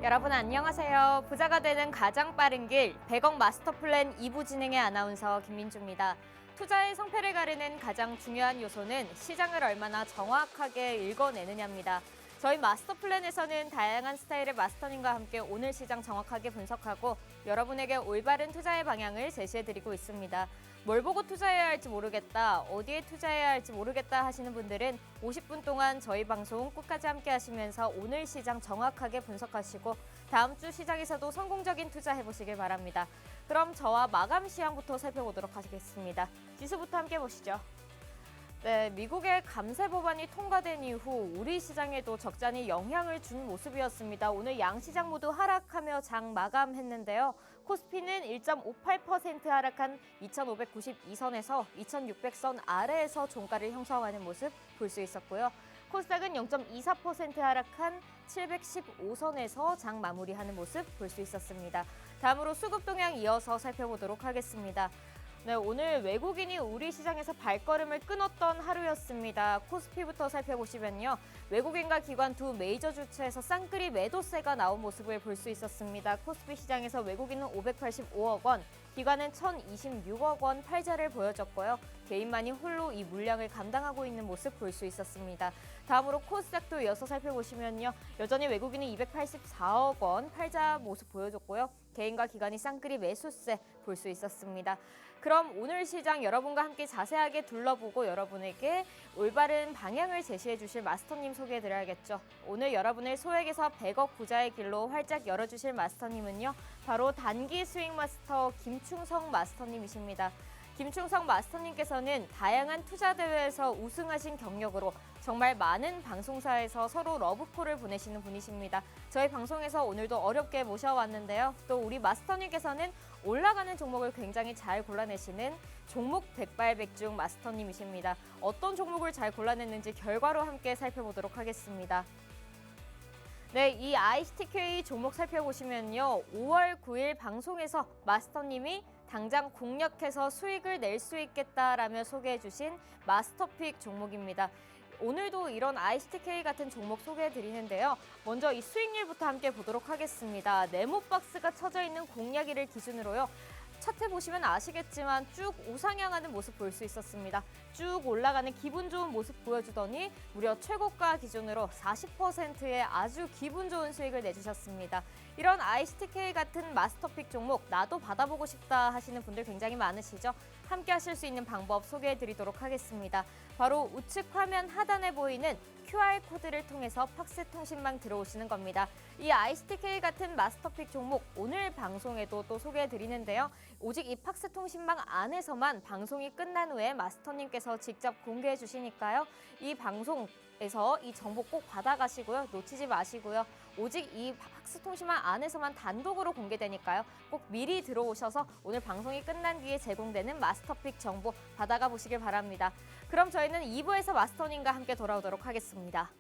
여러분 안녕하세요. 부자가 되는 가장 빠른 길 100억 마스터 플랜 2부 진행의 아나운서 김민주입니다. 투자의 성패를 가르는 가장 중요한 요소는 시장을 얼마나 정확하게 읽어내느냐입니다. 저희 마스터 플랜에서는 다양한 스타일의 마스터님과 함께 오늘 시장 정확하게 분석하고 여러분에게 올바른 투자의 방향을 제시해드리고 있습니다. 뭘 보고 투자해야 할지 모르겠다, 어디에 투자해야 할지 모르겠다 하시는 분들은 50분 동안 저희 방송 끝까지 함께 하시면서 오늘 시장 정확하게 분석하시고 다음 주 시장에서도 성공적인 투자 해보시길 바랍니다. 그럼 저와 마감 시황부터 살펴보도록 하겠습니다. 지수부터 함께 보시죠. 네, 미국의 감세 법안이 통과된 이후 우리 시장에도 적잖이 영향을 준 모습이었습니다. 오늘 양시장 모두 하락하며 장 마감했는데요. 코스피는 1.58% 하락한 2,592선에서 2,600선 아래에서 종가를 형성하는 모습 볼 수 있었고요. 코스닥은 0.24% 하락한 715선에서 장 마무리하는 모습 볼 수 있었습니다. 다음으로 수급 동향 이어서 살펴보도록 하겠습니다. 네, 오늘 외국인이 우리 시장에서 발걸음을 끊었던 하루였습니다. 코스피부터 살펴보시면요. 외국인과 기관 두 메이저 주체에서 쌍끌이 매도세가 나온 모습을 볼 수 있었습니다. 코스피 시장에서 외국인은 585억 원, 기관은 1,026억 원 팔자를 보여줬고요. 개인만이 홀로 이 물량을 감당하고 있는 모습 볼 수 있었습니다. 다음으로 코스닥도 이어서 살펴보시면요. 여전히 외국인이 284억 원 팔자 모습 보여줬고요. 개인과 기관이 쌍끌이 매수세 볼 수 있었습니다. 그럼 오늘 시장 여러분과 함께 자세하게 둘러보고 여러분에게 올바른 방향을 제시해 주실 마스터님 소개해 드려야겠죠. 오늘 여러분을 소액에서 100억 부자의 길로 활짝 열어주실 마스터님은요. 바로 단기 수익 마스터 김충성 마스터님이십니다. 김충성 마스터님께서는 다양한 투자 대회에서 우승하신 경력으로 정말 많은 방송사에서 서로 러브콜을 보내시는 분이십니다. 저희 방송에서 오늘도 어렵게 모셔왔는데요. 또 우리 마스터님께서는 올라가는 종목을 굉장히 잘 골라내시는 종목 백발백중 마스터님이십니다. 어떤 종목을 잘 골라냈는지 결과로 함께 살펴보도록 하겠습니다. 네, 이 ICTK 종목 살펴보시면요. 5월 9일 방송에서 마스터님이 당장 공략해서 수익을 낼 수 있겠다라며 소개해 주신 마스터픽 종목입니다. 오늘도 이런 ICTK 같은 종목 소개해 드리는데요. 먼저 이 수익률부터 함께 보도록 하겠습니다. 네모 박스가 쳐져 있는 공략일을 기준으로요. 차트 보시면 아시겠지만 쭉 우상향하는 모습 볼 수 있었습니다. 쭉 올라가는 기분 좋은 모습 보여주더니 무려 최고가 기준으로 40%의 아주 기분 좋은 수익을 내주셨습니다. 이런 ICTK 같은 마스터픽 종목 나도 받아보고 싶다 하시는 분들 굉장히 많으시죠? 함께 하실 수 있는 방법 소개해 드리도록 하겠습니다. 바로 우측 화면 하단에 보이는 QR코드를 통해서 팍스통신망 들어오시는 겁니다. 이 ICTK 같은 마스터픽 종목 오늘 방송에도 또 소개해 드리는데요. 오직 이 팍스통신망 안에서만 방송이 끝난 후에 마스터님께서 직접 공개해 주시니까요. 이 방송에서 이 정보 꼭 받아가시고요. 놓치지 마시고요. 오직 이 팍스통신망 안에서만 단독으로 공개되니까요. 꼭 미리 들어오셔서 오늘 방송이 끝난 뒤에 제공되는 마스터픽 정보 받아가 보시길 바랍니다. 그럼 저희는 2부에서 마스터님과 함께 돌아오도록 하겠습니다.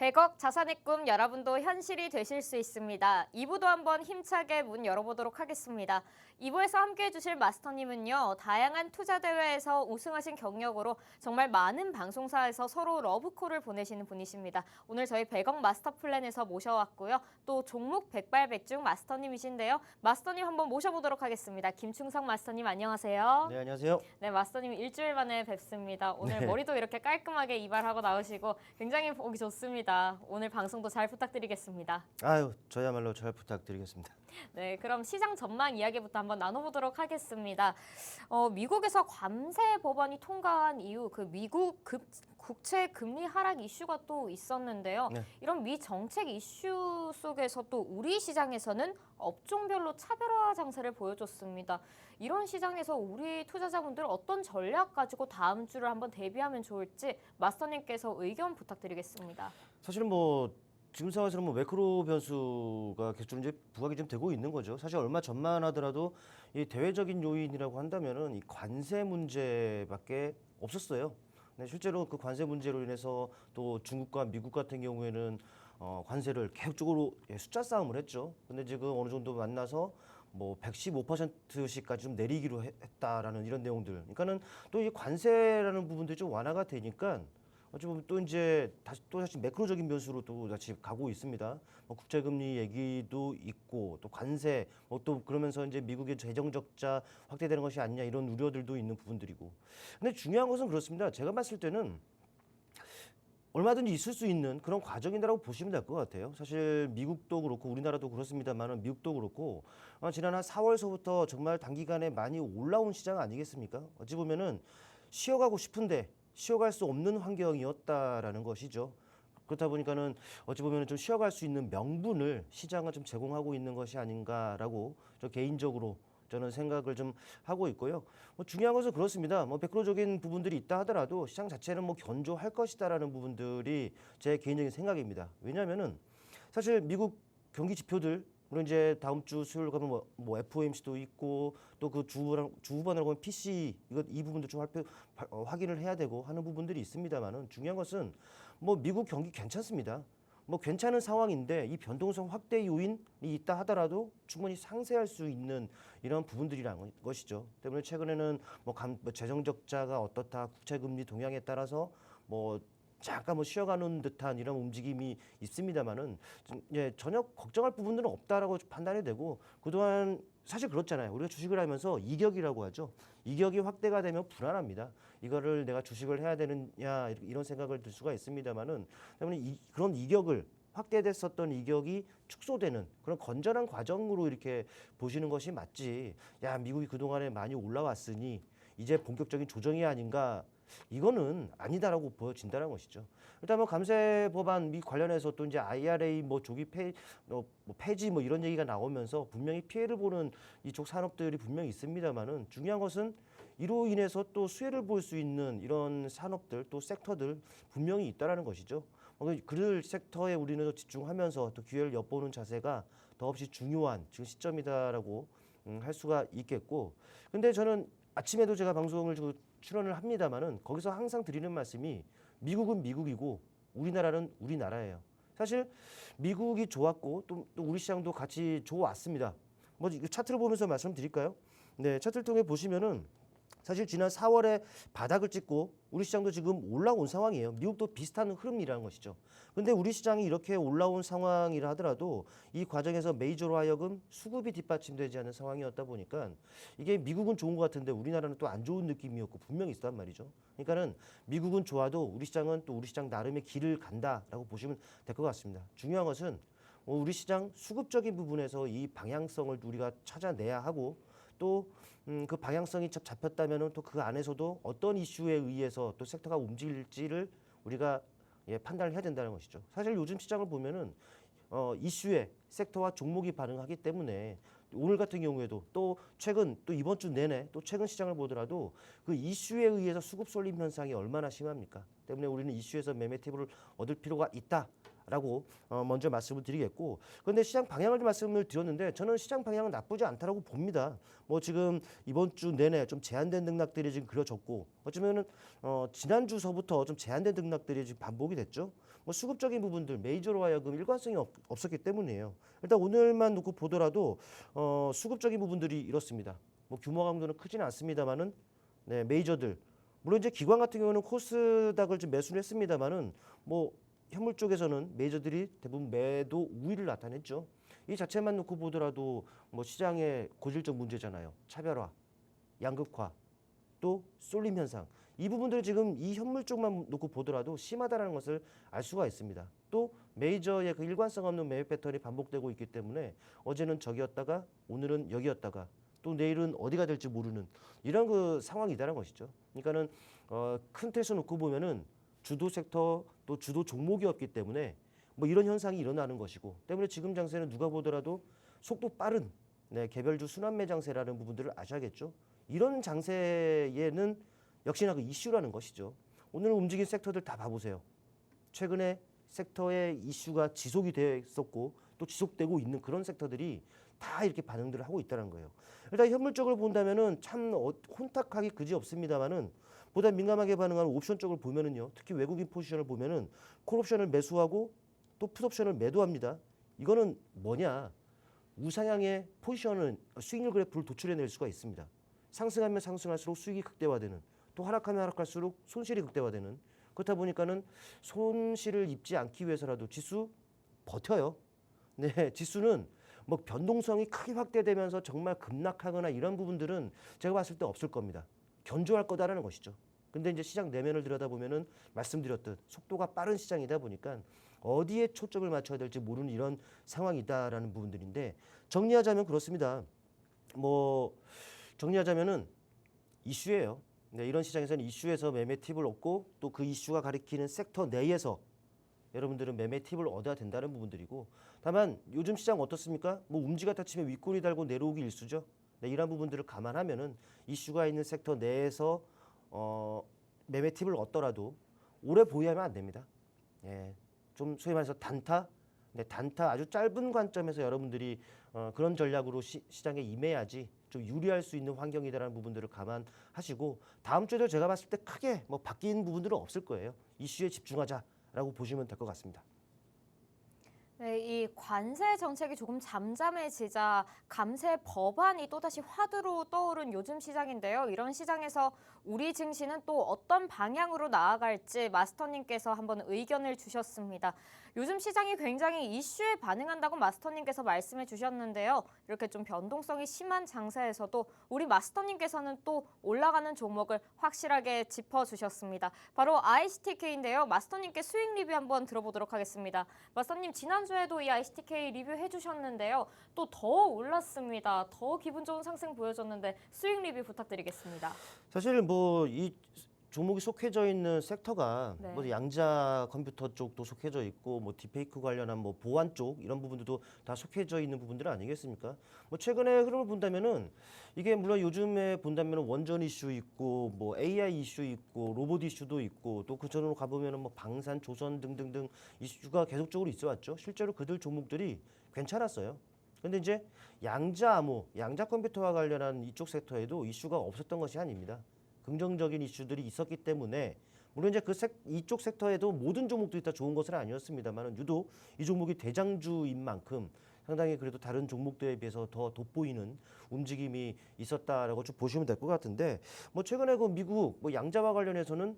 100억 자산의 꿈 여러분도 현실이 되실 수 있습니다. 2부도 한번 힘차게 문 열어보도록 하겠습니다. 2부에서 함께해 주실 마스터님은요. 다양한 투자 대회에서 우승하신 경력으로 정말 많은 방송사에서 서로 러브콜을 보내시는 분이십니다. 오늘 저희 100억 마스터 플랜에서 모셔왔고요. 또 종목 백발백중 마스터님이신데요. 마스터님 한번 모셔보도록 하겠습니다. 김충석 마스터님 안녕하세요. 네, 안녕하세요. 네, 마스터님 일주일 만에 뵙습니다. 오늘 네. 머리도 이렇게 깔끔하게 이발하고 나오시고 굉장히 보기 좋습니다. 오늘 방송도 잘 부탁드리겠습니다. 아유, 저야말로 잘 부탁드리겠습니다. 네, 그럼 시장 전망 이야기부터 한번 나눠보도록 하겠습니다. 미국에서 관세 법안이 통과한 이후 그 미국 국채 금리 하락 이슈가 또 있었는데요. 네. 이런 미 정책 이슈 속에서 또 우리 시장에서는 업종별로 차별화 장세를 보여줬습니다. 이런 시장에서 우리 투자자분들 어떤 전략 가지고 다음 주를 한번 대비하면 좋을지 마스터님께서 의견 부탁드리겠습니다. 사실은 지금 상황에서는 매크로 변수가 계속 이제 부각이 좀 되고 있는 거죠. 사실 얼마 전만 하더라도 이 대외적인 요인이라고 한다면은 이 관세 문제밖에 없었어요. 네, 실제로 그 관세 문제로 인해서 또 중국과 미국 같은 경우에는 관세를 계속적으로 숫자 싸움을 했죠. 근데 지금 어느 정도 만나서 115%씩까지 좀 내리기로 했다라는 이런 내용들. 그러니까는 또 이 관세라는 부분들이 좀 완화가 되니까 어찌 보면 또 이제 다시 매크로적인 변수로 또 다시 가고 있습니다. 국제금리 얘기도 있고 또 관세 또 그러면서 이제 미국의 재정 적자 확대되는 것이 아니냐 이런 우려들도 있는 부분들이고. 근데 중요한 것은 그렇습니다. 제가 봤을 때는 얼마든지 있을 수 있는 그런 과정이라고 보시면 될 것 같아요. 사실 미국도 그렇고 우리나라도 그렇습니다만은 미국도 그렇고 지난 한 4월서부터 정말 단기간에 많이 올라온 시장 아니겠습니까? 어찌 보면은 쉬어가고 싶은데 쉬어갈 수 없는 환경이었다라는 것이죠. 그렇다 보니까는 어찌 보면 좀 쉬어갈 수 있는 명분을 시장은 좀 제공하고 있는 것이 아닌가라고 저 개인적으로 저는 생각을 좀 하고 있고요. 중요한 것은 그렇습니다. 매크로적인 부분들이 있다 하더라도 시장 자체는 견조할 것이다라는 부분들이 제 개인적인 생각입니다. 왜냐하면은 사실 미국 경기 지표들 물론 이제 다음 주 수요일 가면 FOMC도 있고 또 그 주 후반으로 보면 PC 이 부분도 좀 확인을 해야 되고 하는 부분들이 있습니다만은 중요한 것은 미국 경기 괜찮습니다. 괜찮은 상황인데 이 변동성 확대 요인이 있다 하더라도 충분히 상쇄할 수 있는 이런 부분들이라는 것이죠. 때문에 최근에는 재정 적자가 어떻다, 국채 금리 동향에 따라서 잠깐 쉬어가는 듯한 이런 움직임이 있습니다만은 전혀 걱정할 부분들은 없다라고 판단이 되고 그동안 사실 그렇잖아요. 우리가 주식을 하면서 이격이라고 하죠. 이격이 확대가 되면 불안합니다. 이거를 내가 주식을 해야 되느냐 이런 생각을 들 수가 있습니다만은 때문에 그런 이격을 확대됐었던 이격이 축소되는 그런 건전한 과정으로 이렇게 보시는 것이 맞지. 야, 미국이 그동안에 많이 올라왔으니 이제 본격적인 조정이 아닌가. 이거는 아니다라고 보여진다는 것이죠. 일단 감세 법안 미 관련해서 또 이제 IRA 조기 폐지 이런 얘기가 나오면서 분명히 피해를 보는 이쪽 산업들이 분명히 있습니다만은 중요한 것은 이로 인해서 또 수혜를 볼 수 있는 이런 산업들 또 섹터들 분명히 있다라는 것이죠. 그럴 섹터에 우리는 집중하면서 또 기회를 엿보는 자세가 더없이 중요한 지금 시점이다라고 할 수가 있겠고. 근데 저는 아침에도 제가 방송을 출연을 합니다만은 거기서 항상 드리는 말씀이 미국은 미국이고 우리나라는 우리나라예요. 사실 미국이 좋았고 또 우리 시장도 같이 좋았습니다. 차트를 보면서 말씀드릴까요? 네, 차트를 통해 보시면은 사실 지난 4월에 바닥을 찍고 우리 시장도 지금 올라온 상황이에요. 미국도 비슷한 흐름이라는 것이죠. 근데 우리 시장이 이렇게 올라온 상황이라 하더라도 이 과정에서 메이저로 하여금 수급이 뒷받침되지 않는 상황이었다 보니까 이게 미국은 좋은 것 같은데 우리나라는 또 안 좋은 느낌이었고 분명히 있었단 말이죠. 그러니까는 미국은 좋아도 우리 시장은 또 우리 시장 나름의 길을 간다라고 보시면 될 것 같습니다. 중요한 것은 우리 시장 수급적인 부분에서 이 방향성을 우리가 찾아내야 하고 또 그 방향성이 잡혔다면은 또 그 안에서도 어떤 이슈에 의해서 또 섹터가 움직일지를 우리가 판단을 해야 된다는 것이죠. 사실 요즘 시장을 보면은 이슈에 섹터와 종목이 반응하기 때문에 오늘 같은 경우에도 또 최근 또 이번 주 내내 또 최근 시장을 보더라도 그 이슈에 의해서 수급 쏠림 현상이 얼마나 심합니까? 때문에 우리는 이슈에서 매매 팁을 얻을 필요가 있다라고 먼저 말씀을 드리겠고, 그런데 시장 방향을 말씀을 드렸는데 저는 시장 방향은 나쁘지 않다라고 봅니다. 지금 이번 주 내내 좀 제한된 등락들이 지금 그려졌고 어쩌면은 지난주서부터 좀 제한된 등락들이 지금 반복이 됐죠. 뭐 수급적인 부분들 메이저로 하여금 일관성이 없었기 때문이에요. 일단 오늘만 놓고 보더라도 수급적인 부분들이 이렇습니다. 뭐 규모 강도는 크지는 않습니다만은 네, 메이저들 물론 이제 기관 같은 경우는 코스닥을 좀 매수를 했습니다만은 뭐 현물 쪽에서는 메이저들이 대부분 매도 우위를 나타냈죠. 이 자체만 놓고 보더라도 뭐 시장의 고질적 문제잖아요. 차별화, 양극화, 또 쏠림 현상. 이 부분들을 지금 이 현물 쪽만 놓고 보더라도 심하다라는 것을 알 수가 있습니다. 또 메이저의 그 일관성 없는 매매 패턴이 반복되고 있기 때문에 어제는 저기였다가 오늘은 여기였다가 또 내일은 어디가 될지 모르는 이런 그 상황이다라는 것이죠. 그러니까는 큰 틀에서 놓고 보면은 주도 섹터 또 주도 종목이 없기 때문에 뭐 이런 현상이 일어나는 것이고 때문에 지금 장세는 누가 보더라도 속도 빠른 네, 개별주 순환매 장세라는 부분들을 아셔야겠죠. 이런 장세에는 역시나 그 이슈라는 것이죠. 오늘 움직인 섹터들 다 봐보세요. 최근에 섹터의 이슈가 지속이 됐었고 또 지속되고 있는 그런 섹터들이 다 이렇게 반응들을 하고 있다는 거예요. 일단 현물 쪽을 본다면은 참 혼탁하기 그지 없습니다만은 보다 민감하게 반응하는 옵션 쪽을 보면은요. 특히 외국인 포지션을 보면은 콜옵션을 매수하고 또 풋옵션을 매도합니다. 이거는 뭐냐? 우상향의 포지션은 수익률 그래프를 도출해낼 수가 있습니다. 상승하면 상승할수록 수익이 극대화되는 또 하락하면 하락할수록 손실이 극대화되는 그렇다 보니까는 손실을 입지 않기 위해서라도 지수 버텨요. 네, 지수는 뭐 변동성이 크게 확대되면서 정말 급락하거나 이런 부분들은 제가 봤을 때 없을 겁니다. 견조할 거다라는 것이죠. 근데 이제 시장 내면을 들여다보면은 말씀드렸듯 속도가 빠른 시장이다 보니까 어디에 초점을 맞춰야 될지 모르는 이런 상황이다라는 부분들인데 정리하자면 그렇습니다. 뭐 정리하자면은 이슈예요. 네, 이런 시장에서는 이슈에서 매매 팁을 얻고 또 그 이슈가 가리키는 섹터 내에서 여러분들은 매매 팁을 얻어야 된다는 부분들이고 다만 요즘 시장 어떻습니까? 뭐 움지가 다치면 윗골이 달고 내려오기 일쑤죠. 네, 이런 부분들을 감안하면은 이슈가 있는 섹터 내에서 매매 팁을 얻더라도 오래 보유하면 안 됩니다. 예, 좀 소위 말해서 단타, 네, 단타 아주 짧은 관점에서 여러분들이 그런 전략으로 시장에 임해야지 좀 유리할 수 있는 환경이다라는 부분들을 감안하시고 다음 주에도 제가 봤을 때 크게 뭐 바뀐 부분들은 없을 거예요. 이슈에 집중하자라고 보시면 될 것 같습니다. 네, 이 관세 정책이 조금 잠잠해지자 감세 법안이 또다시 화두로 떠오른 요즘 시장인데요. 이런 시장에서 우리 증시는 또 어떤 방향으로 나아갈지 마스터님께서 한번 의견을 주셨습니다. 요즘 시장이 굉장히 이슈에 반응한다고 마스터님께서 말씀해 주셨는데요. 이렇게 좀 변동성이 심한 장세에서도 우리 마스터님께서는 또 올라가는 종목을 확실하게 짚어주셨습니다. 바로 ICTK인데요. 마스터님께 수익 리뷰 한번 들어보도록 하겠습니다. 마스터님 지난주에도 이 ICTK 리뷰해 주셨는데요. 또 더 올랐습니다. 더 기분 좋은 상승 보여줬는데 수익 리뷰 부탁드리겠습니다. 사실 뭐 이 종목이 속해져 있는 섹터가 네. 뭐 양자 컴퓨터 쪽도 속해져 있고 뭐 딥페이크 관련한 뭐 보안 쪽 이런 부분들도 다 속해져 있는 부분들 아니겠습니까? 뭐 최근의 흐름을 본다면은 이게 물론 요즘에 본다면은 원전 이슈 있고 뭐 AI 이슈 있고 로봇 이슈도 있고 또 그 전으로 가보면은 뭐 방산, 조선 등등등 이슈가 계속적으로 있어 왔죠. 실제로 그들 종목들이 괜찮았어요. 근데 이제 양자 암호, 양자 컴퓨터와 관련한 이쪽 섹터에도 이슈가 없었던 것이 아닙니다. 긍정적인 이슈들이 있었기 때문에 물론 이제 이쪽 섹터에도 모든 종목들이 다 좋은 것은 아니었습니다만 유독 이 종목이 대장주인 만큼 상당히 그래도 다른 종목들에 비해서 더 돋보이는 움직임이 있었다라고 좀 보시면 될 것 같은데 뭐 최근에 그 미국 뭐 양자와 관련해서는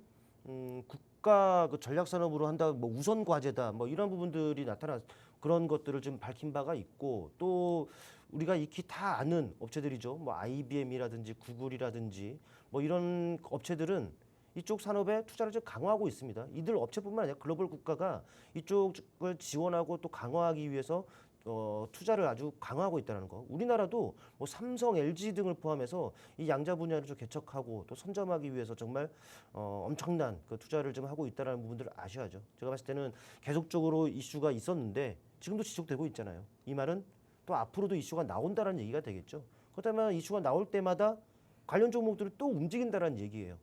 국가 그 전략 산업으로 한다 뭐 우선 과제다 뭐 이런 부분들이 나타나 그런 것들을 좀 밝힌 바가 있고 또 우리가 익히 다 아는 업체들이죠. 뭐 IBM이라든지 구글이라든지 뭐 이런 업체들은 이쪽 산업에 투자를 좀 강화하고 있습니다. 이들 업체뿐만 아니라 글로벌 국가가 이쪽을 지원하고 또 강화하기 위해서 투자를 아주 강화하고 있다는 거. 우리나라도 뭐 삼성, LG 등을 포함해서 이 양자 분야를 좀 개척하고 또 선점하기 위해서 정말 엄청난 그 투자를 좀 하고 있다는 부분들을 아셔야죠. 제가 봤을 때는 계속적으로 이슈가 있었는데 지금도 지속되고 있잖아요. 이 말은 또 앞으로도 이슈가 나온다는 얘기가 되겠죠. 그렇다면 이슈가 나올 때마다 관련 종목들을 또 움직인다는 얘기예요.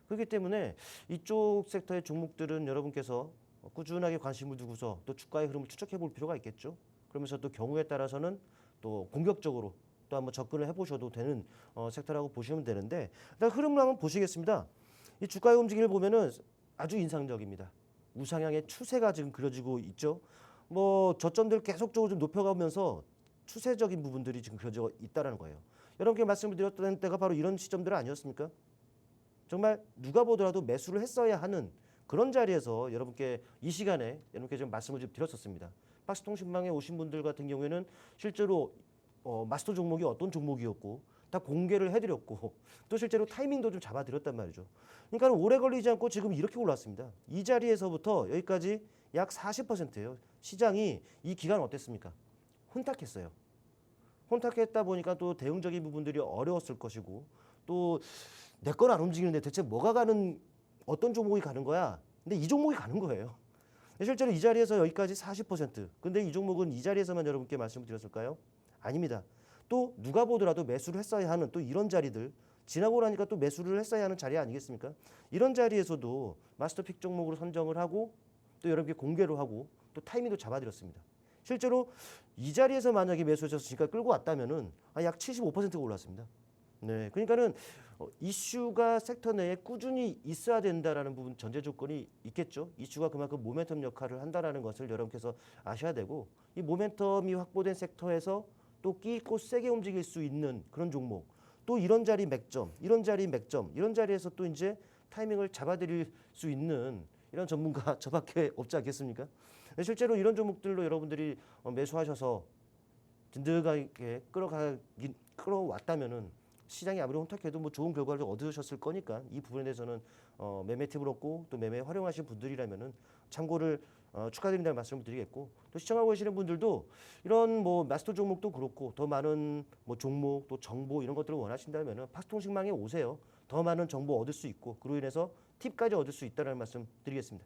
그렇기 때문에 이쪽 섹터의 종목들은 여러분께서 꾸준하게 관심을 두고서 또 주가의 흐름을 추적해 볼 필요가 있겠죠. 그러면서 또 경우에 따라서는 또 공격적으로 또 한번 접근을 해보셔도 되는 섹터라고 보시면 되는데 일단 흐름을 한번 보시겠습니다. 이 주가의 움직임을 보면은 아주 인상적입니다. 우상향의 추세가 지금 그려지고 있죠. 뭐 저점들 계속적으로 좀 높여가면서 추세적인 부분들이 지금 그려져 있다는 거예요. 여러분께 말씀을 드렸던 때가 바로 이런 시점들 아니었습니까? 정말 누가 보더라도 매수를 했어야 하는 그런 자리에서 여러분께 이 시간에 여러분께 좀 말씀을 좀 드렸었습니다. 박스통신망에 오신 분들 같은 경우에는 실제로 마스터 종목이 어떤 종목이었고 다 공개를 해드렸고 또 실제로 타이밍도 좀 잡아드렸단 말이죠. 그러니까 오래 걸리지 않고 지금 이렇게 올랐습니다. 이 자리에서부터 여기까지 약 40%예요. 시장이 이 기간 어땠습니까? 혼탁했어요. 혼탁했다 보니까 또 대응적인 부분들이 어려웠을 것이고 또 내 건 안 움직이는데 대체 뭐가 가는 어떤 종목이 가는 거야? 근데 이 종목이 가는 거예요. 실제로 이 자리에서 여기까지 40%. 근데 이 종목은 이 자리에서만 여러분께 말씀을 드렸을까요? 아닙니다. 또 누가 보더라도 매수를 했어야 하는 또 이런 자리들 지나고 나니까 또 매수를 했어야 하는 자리 아니겠습니까? 이런 자리에서도 마스터픽 종목으로 선정을 하고 또 여러분께 공개로 하고 또 타이밍도 잡아드렸습니다. 실제로 이 자리에서 만약에 매수하셨으니까 끌고 왔다면은 약 75%가 올랐습니다. 네, 그러니까는 이슈가 섹터 내에 꾸준히 있어야 된다라는 부분 전제 조건이 있겠죠. 이슈가 그만큼 모멘텀 역할을 한다라는 것을 여러분께서 아셔야 되고 이 모멘텀이 확보된 섹터에서 또 끼 있고 세게 움직일 수 있는 그런 종목 또 이런 자리 맥점, 이런 자리 맥점, 이런 자리에서 또 이제 타이밍을 잡아드릴 수 있는 이런 전문가 저밖에 없지 않겠습니까? 실제로 이런 종목들로 여러분들이 매수하셔서 든든하게 끌어왔다면은 시장이 아무리 혼탁해도 뭐 좋은 결과를 얻으셨을 거니까 이 부분에 대해서는 매매 팁을 얻고 또 매매 활용하신 분들이라면은 참고를 축하드린다는 말씀을 드리겠고 또 시청하고 계시는 분들도 이런 뭐 마스터 종목도 그렇고 더 많은 뭐 종목 또 정보 이런 것들을 원하신다면은 팍스통신망에 오세요. 더 많은 정보 얻을 수 있고 그로 인해서 팁까지 얻을 수 있다는 말씀 드리겠습니다.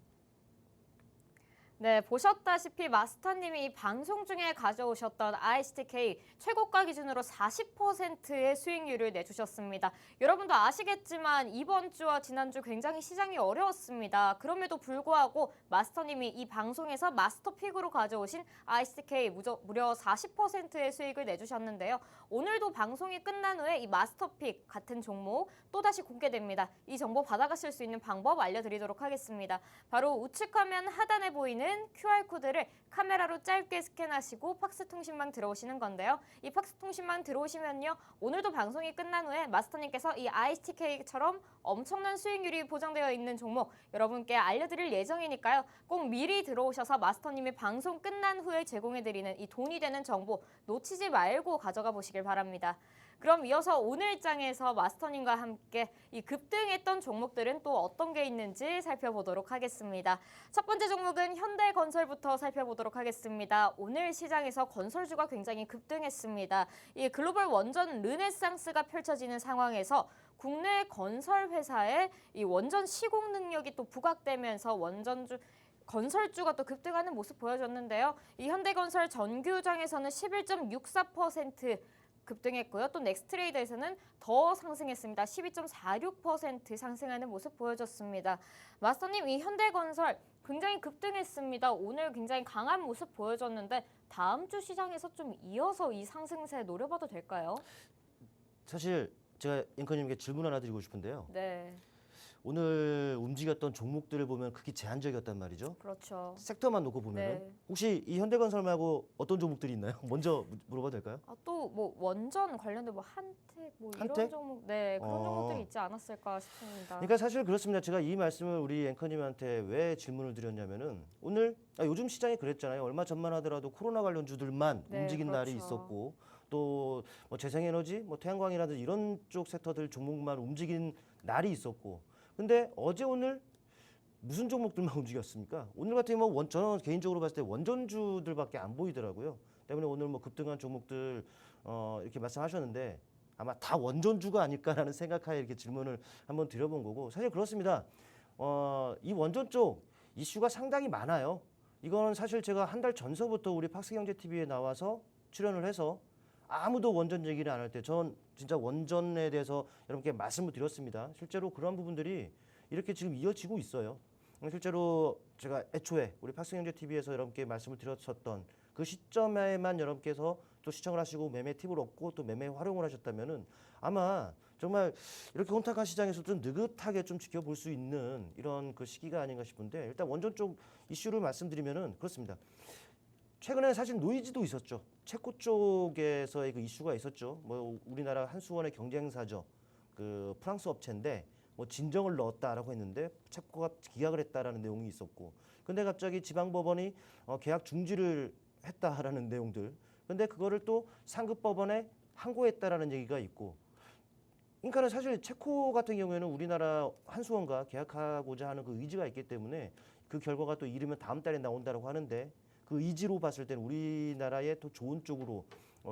네, 보셨다시피 마스터님이 이 방송 중에 가져오셨던 ISTK 최고가 기준으로 40%의 수익률을 내주셨습니다. 여러분도 아시겠지만 이번 주와 지난주 굉장히 시장이 어려웠습니다. 그럼에도 불구하고 마스터님이 이 방송에서 마스터픽으로 가져오신 ISTK 무려 40%의 수익을 내주셨는데요. 오늘도 방송이 끝난 후에 이 마스터픽 같은 종목 또다시 공개됩니다. 이 정보 받아가실 수 있는 방법 알려드리도록 하겠습니다. 바로 우측 화면 하단에 보이는 QR코드를 카메라로 짧게 스캔하시고 팍스통신망 들어오시는 건데요. 이 팍스통신망 들어오시면요. 오늘도 방송이 끝난 후에 마스터님께서 이 ISTK처럼 엄청난 수익률이 보장되어 있는 종목 여러분께 알려드릴 예정이니까요. 꼭 미리 들어오셔서 마스터님이 방송 끝난 후에 제공해드리는 이 돈이 되는 정보 놓치지 말고 가져가 보시길 바랍니다. 그럼 이어서 오늘 장에서 마스터님과 함께 이 급등했던 종목들은 또 어떤 게 있는지 살펴보도록 하겠습니다. 첫 번째 종목은 현대건설부터 살펴보도록 하겠습니다. 오늘 시장에서 건설주가 굉장히 급등했습니다. 이 글로벌 원전 르네상스가 펼쳐지는 상황에서 국내 건설 회사의 이 원전 시공 능력이 또 부각되면서 건설주가 또 급등하는 모습 보여줬는데요. 이 현대건설 전규장에서는 11.64% 급등했고요. 또 넥스트레이드에서는 더 상승했습니다. 12.46% 상승하는 모습 보여줬습니다. 마스터님, 이 현대건설 굉장히 급등했습니다. 오늘 굉장히 강한 모습 보여줬는데 다음 주 시장에서 좀 이어서 이 상승세 노려봐도 될까요? 사실 제가 앵커님께 질문 하나 드리고 싶은데요. 네, 오늘 움직였던 종목들을 보면 크게 제한적이었단 말이죠. 그렇죠. 섹터만 놓고 보면은 네. 혹시 이 현대건설 말고 어떤 종목들이 있나요? 먼저 물어봐도 될까요? 또 뭐 원전 관련된 뭐 한택 뭐 이런 한택? 종목, 네, 그런 종목들이 있지 않았을까 싶습니다. 그러니까 사실 그렇습니다. 제가 이 말씀을 우리 앵커님한테 왜 질문을 드렸냐면은 오늘 요즘 시장이 그랬잖아요. 얼마 전만 하더라도 코로나 관련주들만 네, 움직인 날이 그렇죠. 있었고 또 뭐 재생에너지, 뭐 태양광이라든지 이런 쪽 섹터들 종목만 움직인 날이 있었고 근데 어제 오늘 무슨 종목들만 움직였습니까? 오늘 같은 경우 저는 개인적으로 봤을 때 원전주들밖에 안 보이더라고요. 때문에 오늘 뭐 급등한 종목들 이렇게 말씀하셨는데 아마 다 원전주가 아닐까라는 생각하에 이렇게 질문을 한번 드려본 거고 사실 그렇습니다. 이 원전 쪽 이슈가 상당히 많아요. 이거는 사실 제가 한 달 전서부터 우리 팍스경제TV에 나와서 출연을 해서 아무도 원전 얘기를 안 할 때 전 진짜 원전에 대해서 여러분께 말씀을 드렸습니다. 실제로 그런 부분들이 이렇게 지금 이어지고 있어요. 실제로 제가 애초에 우리 팍스경제TV에서 여러분께 말씀을 드렸었던 그 시점에만 여러분께서 또 시청을 하시고 매매 팁을 얻고 또 매매 활용을 하셨다면은 아마 정말 이렇게 혼탁한 시장에서 좀 느긋하게 좀 지켜볼 수 있는 이런 그 시기가 아닌가 싶은데 일단 원전 쪽 이슈를 말씀드리면은 그렇습니다. 최근에 사실 노이즈도 있었죠. 체코 쪽에서의 그 이슈가 있었죠. 뭐 우리나라 한수원의 경쟁사죠. 그 프랑스 업체인데 뭐 진정을 넣었다라고 했는데 체코가 기각을 했다라는 내용이 있었고, 근데 갑자기 지방법원이 계약 중지를 했다라는 내용들. 근데 그거를 또 상급법원에 항고했다라는 얘기가 있고. 그러니까는 사실 체코 같은 경우에는 우리나라 한수원과 계약하고자 하는 그 의지가 있기 때문에 그 결과가 또 이르면 다음 달에 나온다라고 하는데 그 의지로 봤을 때는 우리나라의 또 좋은 쪽으로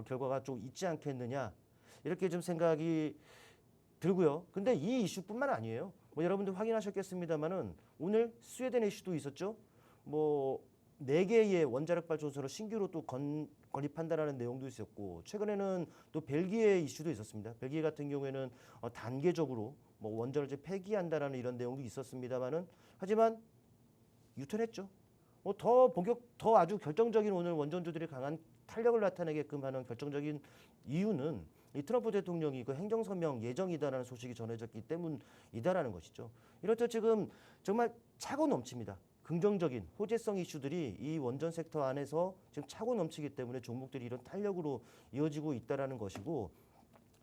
결과가 좀 있지 않겠느냐 이렇게 좀 생각이 들고요. 근데 이 이슈뿐만 아니에요. 뭐 여러분들 확인하셨겠습니다만은 오늘 스웨덴 이슈도 있었죠. 뭐 4개의 원자력 발전소를 신규로 또 건립한다라는 내용도 있었고, 최근에는 또 벨기에 이슈도 있었습니다. 벨기에 같은 경우에는 단계적으로 뭐 원전을 폐기한다라는 이런 내용도 있었습니다만은 하지만 유턴했죠. 더 아주 결정적인 오늘 원전주들이 강한 탄력을 나타내게끔 하는 결정적인 이유는 이 트럼프 대통령이 그 행정서명 예정이다라는 소식이 전해졌기 때문이다라는 것이죠. 이렇듯 지금 정말 차고 넘칩니다. 긍정적인 호재성 이슈들이 이 원전 섹터 안에서 지금 차고 넘치기 때문에 종목들이 이런 탄력으로 이어지고 있다라는 것이고,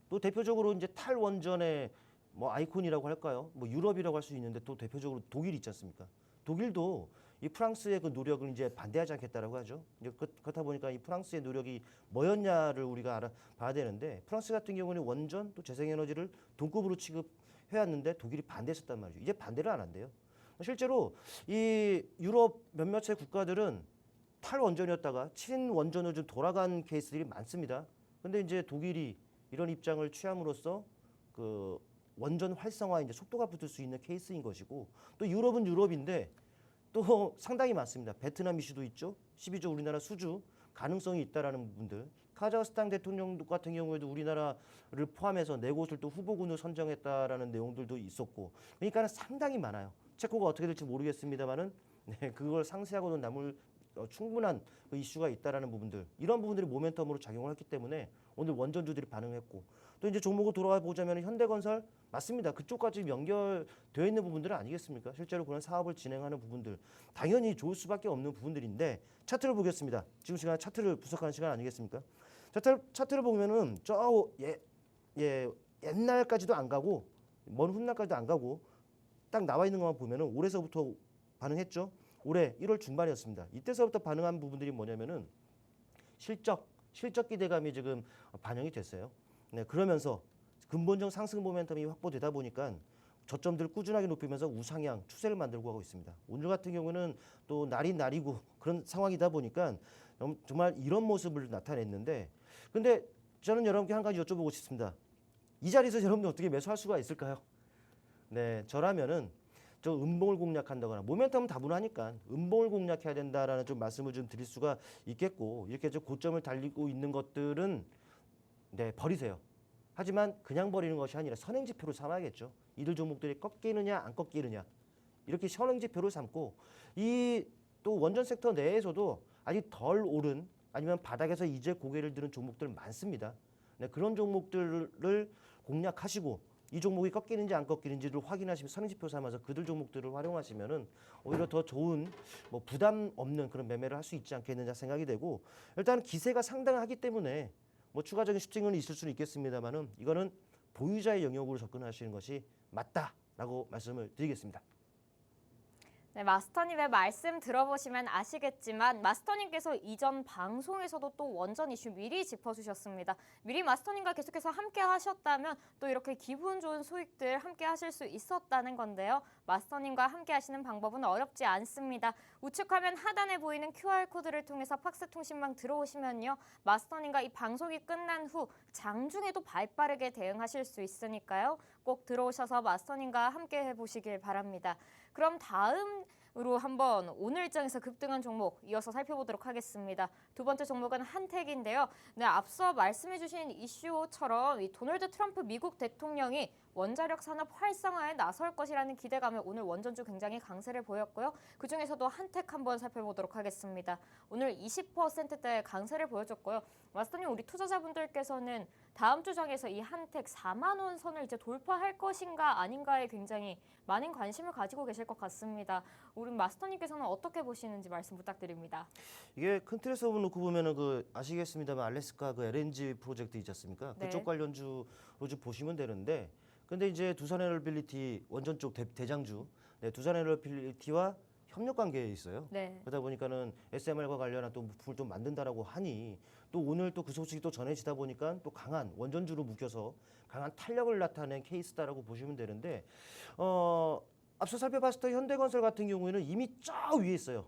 또 대표적으로 이제 탈원전의 뭐 아이콘이라고 할까요? 뭐 유럽이라고 할 수 있는데 또 대표적으로 독일 있지 않습니까? 독일도 이 프랑스의 그 노력을 이제 반대하지 않겠다라고 하죠. 이제 그렇다 보니까 이 프랑스의 노력이 뭐였냐를 우리가 알아봐야 되는데, 프랑스 같은 경우는 원전 또 재생에너지를 동급으로 취급해왔는데 독일이 반대했었단 말이죠. 이제 반대를 안 한대요. 실제로 이 유럽 몇몇의 국가들은 탈원전이었다가 친원전으로 좀 돌아간 케이스들이 많습니다. 근데 이제 독일이 이런 입장을 취함으로써 그 원전 활성화 이제 속도가 붙을 수 있는 케이스인 것이고, 또 유럽은 유럽인데 또 상당히 많습니다. 베트남 이슈도 있죠. 12조 우리나라 수주 가능성이 있다라는 부분들. 카자흐스탄 대통령 같은 경우에도 우리나라를 포함해서 4곳을 또 후보군을 선정했다라는 내용들도 있었고, 그러니까 상당히 많아요. 체코가 어떻게 될지 모르겠습니다만은 네, 그걸 상쇄하고는 남을 충분한 그 이슈가 있다라는 부분들, 이런 부분들이 모멘텀으로 작용을 했기 때문에 오늘 원전주들이 반응했고, 또 이제 종목을 돌아가 보자면 현대건설 맞습니다. 그쪽까지 연결되어 있는 부분들은 아니겠습니까? 실제로 그런 사업을 진행하는 부분들 당연히 좋을 수밖에 없는 부분들인데, 차트를 보겠습니다. 지금 시간에 차트를 분석하는 시간 아니겠습니까? 차트를 보면은 옛날까지도 안 가고 먼 훗날까지도 안 가고 딱 나와 있는 것만 보면은 올해서부터 반응했죠. 올해 1월 중반이었습니다. 이때서부터 반응한 부분들이 뭐냐면은 실적 기대감이 지금 반영이 됐어요. 네, 그러면서 근본적 상승 모멘텀이 확보되다 보니까 저점들을 꾸준하게 높이면서 우상향 추세를 만들고 하고 있습니다. 오늘 같은 경우는 또 날이 날이고 그런 상황이다 보니까 정말 이런 모습을 나타냈는데, 근데 저는 여러분께 한 가지 여쭤보고 싶습니다. 이 자리에서 여러분들 어떻게 매수할 수가 있을까요? 네, 저라면은 저 음봉을 공략한다거나 모멘텀은 다분하니까 음봉을 공략해야 된다라는 좀 말씀을 좀 드릴 수가 있겠고, 이렇게 좀 고점을 달리고 있는 것들은 네, 버리세요. 하지만 그냥 버리는 것이 아니라 선행지표로 삼아야겠죠. 이들 종목들이 꺾이느냐 안 꺾이느냐 이렇게 선행지표로 삼고, 이 또 원전 섹터 내에서도 아직 덜 오른 아니면 바닥에서 이제 고개를 드는 종목들 많습니다. 네, 그런 종목들을 공략하시고 이 종목이 꺾이는지 안 꺾이는지를 확인하시면 선행지표 삼아서 그들 종목들을 활용하시면은 오히려 더 좋은 뭐 부담 없는 그런 매매를 할 수 있지 않겠느냐 생각이 되고, 일단 기세가 상당하기 때문에 뭐 추가적인 슈팅은 있을 수는 있겠습니다만은 이거는 보유자의 영역으로 접근하시는 것이 맞다라고 말씀을 드리겠습니다. 네, 마스터님의 말씀 들어보시면 아시겠지만 마스터님께서 이전 방송에서도 또 원전 이슈 미리 짚어주셨습니다. 미리 마스터님과 계속해서 함께 하셨다면 또 이렇게 기분 좋은 수익들 함께 하실 수 있었다는 건데요. 마스터님과 함께 하시는 방법은 어렵지 않습니다. 우측 화면 하단에 보이는 QR코드를 통해서 팍스통신망 들어오시면요. 마스터님과 이 방송이 끝난 후 장중에도 발빠르게 대응하실 수 있으니까요. 꼭 들어오셔서 마스터님과 함께 해보시길 바랍니다. 그럼 다음 으로 한번 오늘 일정에서 급등한 종목 이어서 살펴보도록 하겠습니다. 두 번째 종목은 한택인데요. 네, 앞서 말씀해주신 이슈처럼 이 도널드 트럼프 미국 대통령이 원자력 산업 활성화에 나설 것이라는 기대감에 오늘 원전주 굉장히 강세를 보였고요. 그중에서도 한택 한번 살펴보도록 하겠습니다. 오늘 20%대 강세를 보여줬고요. 마스터님, 우리 투자자분들께서는 다음 주장에서 이 한택 4만 원 선을 이제 돌파할 것인가 아닌가에 굉장히 많은 관심을 가지고 계실 것 같습니다. 우리 마스터님께서는 어떻게 보시는지 말씀 부탁드립니다. 이게 큰 틀에서 놓고 보면은 그 아시겠습니다만 알래스카 그 LNG 프로젝트 있지 않습니까? 네. 그쪽 관련주로 좀 보시면 되는데, 근데 이제 두산에너빌리티 원전 쪽 대장주, 네, 두산에너빌리티와 협력 관계에 있어요. 네. 그러다 보니까는 SMR과 관련한 또 부품을 좀 만든다라고 하니 또 오늘 또 그 소식이 또 전해지다 보니까 또 강한 원전주로 묶여서 강한 탄력을 나타낸 케이스다라고 보시면 되는데, 앞서 살펴봤을 때 현대건설 같은 경우에는 이미 저 위에 있어요.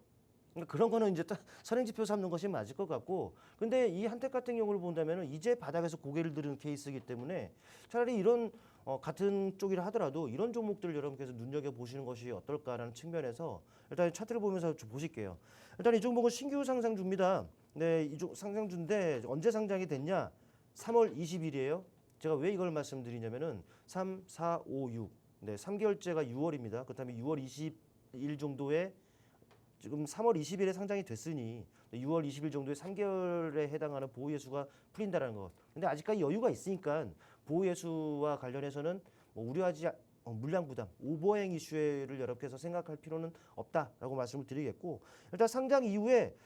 그러니까 그런 거는 이제 딱 선행지표 삼는 것이 맞을 것 같고, 근데 이 한택 같은 경우를 본다면은 이제 바닥에서 고개를 들은 케이스이기 때문에 차라리 이런 같은 쪽이라 하더라도 이런 종목들을 여러분께서 눈여겨 보시는 것이 어떨까라는 측면에서 일단 차트를 보면서 좀 보실게요. 일단 이 종목은 신규 상장주입니다. 네, 이 상장주인데 언제 상장이 됐냐? 3월 20일이에요. 제가 왜 이걸 말씀드리냐면은 3, 4, 5, 6. 네, 3개월째가 6월입니다. 그다음에 6월 20일 정도에 지금 3월 20일에 상장이 됐으니 6월 20일 정도의 3개월에 해당하는 보호예수가 풀린다라는 것. 근데 아직까지 여유가 있으니까 보호예수와 관련해서는 뭐 우려하지 물량 부담, 오버행 이슈를 여러분께서 생각할 필요는 없다라고 말씀을 드리겠고, 일단 상장 이후에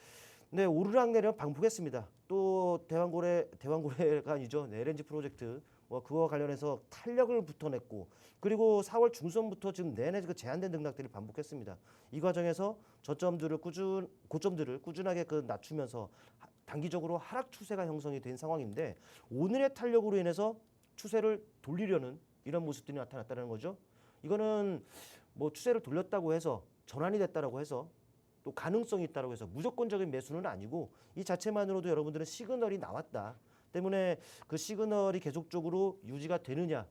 네, 오르락내리락 반복했습니다. 또 대왕고래가 아니죠. 네, LNG 프로젝트 그와 관련해서 탄력을 붙어냈고, 그리고 4월 중순부터 지금 내내 그 제한된 등락들이 반복했습니다. 이 과정에서 고점들을 꾸준하게 그 낮추면서 단기적으로 하락 추세가 형성이 된 상황인데, 오늘의 탄력으로 인해서 추세를 돌리려는 이런 모습들이 나타났다는 거죠. 이거는 뭐 추세를 돌렸다고 해서 전환이 됐다라고 해서 또 가능성이 있다고 해서 무조건적인 매수는 아니고, 이 자체만으로도 여러분들은 시그널이 나왔다 때문에 그 시그널이 계속적으로 유지가 되느냐,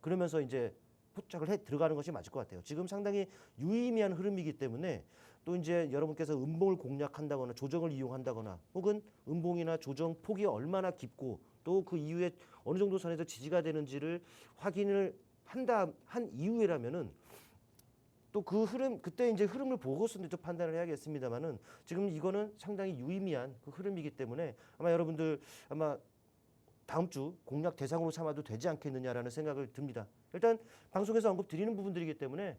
그러면서 이제 포착을 해 들어가는 것이 맞을 것 같아요. 지금 상당히 유의미한 흐름이기 때문에 또 이제 여러분께서 음봉을 공략한다거나 조정을 이용한다거나, 혹은 음봉이나 조정 폭이 얼마나 깊고 또 그 이후에 어느 정도 선에서 지지가 되는지를 확인을 한 이후에라면은 또 그 흐름, 그때 이제 흐름을 보고서 좀 판단을 해야겠습니다만은, 지금 이거는 상당히 유의미한 그 흐름이기 때문에 아마 여러분들 다음 주 공략 대상으로 삼아도 되지 않겠느냐라는 생각을 듭니다. 일단 방송에서 언급 드리는 부분들이기 때문에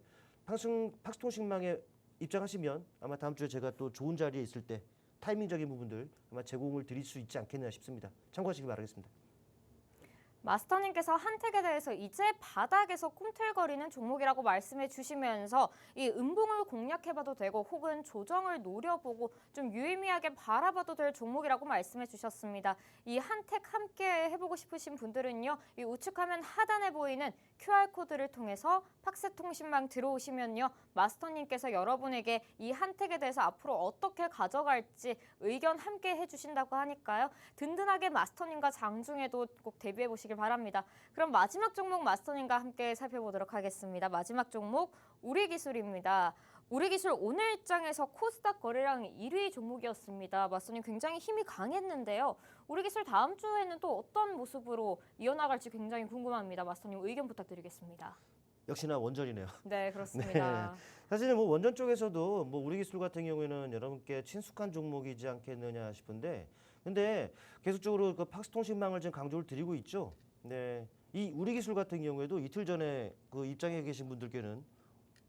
팍스통신망에 입장하시면 아마 다음 주에 제가 또 좋은 자리에 있을 때 타이밍적인 부분들 아마 제공을 드릴 수 있지 않겠나 싶습니다. 참고하시기 바라겠습니다. 마스터님께서 한택에 대해서 이제 바닥에서 꿈틀거리는 종목이라고 말씀해 주시면서 이 음봉을 공략해봐도 되고 혹은 조정을 노려보고 좀 유의미하게 바라봐도 될 종목이라고 말씀해 주셨습니다. 이 한택 함께 해보고 싶으신 분들은요, 이 우측 화면 하단에 보이는 QR코드를 통해서 팍스통신망 들어오시면요, 마스터님께서 여러분에게 이 한택에 대해서 앞으로 어떻게 가져갈지 의견 함께 해주신다고 하니까요, 든든하게 마스터님과 장중에도 꼭 대비해 보시길 바랍니다. 그럼 마지막 종목 마스터님과 함께 살펴보도록 하겠습니다. 마지막 종목 우리기술입니다. 우리기술 오늘 일장에서 코스닥 거래량 1위 종목이었습니다. 마스터님 굉장히 힘이 강했는데요. 우리기술 다음 주에는 또 어떤 모습으로 이어나갈지 굉장히 궁금합니다. 마스터님 의견 부탁드리겠습니다. 역시나 원전이네요. 네, 그렇습니다. 사실은 뭐 원전 쪽에서도 뭐 우리기술 같은 경우에는 여러분께 친숙한 종목이지 않겠느냐 싶은데, 근데 계속적으로 그 팍스통신망을 지금 강조를 드리고 있죠. 네, 이 우리기술 같은 경우에도 이틀 전에 그 입장에 계신 분들께는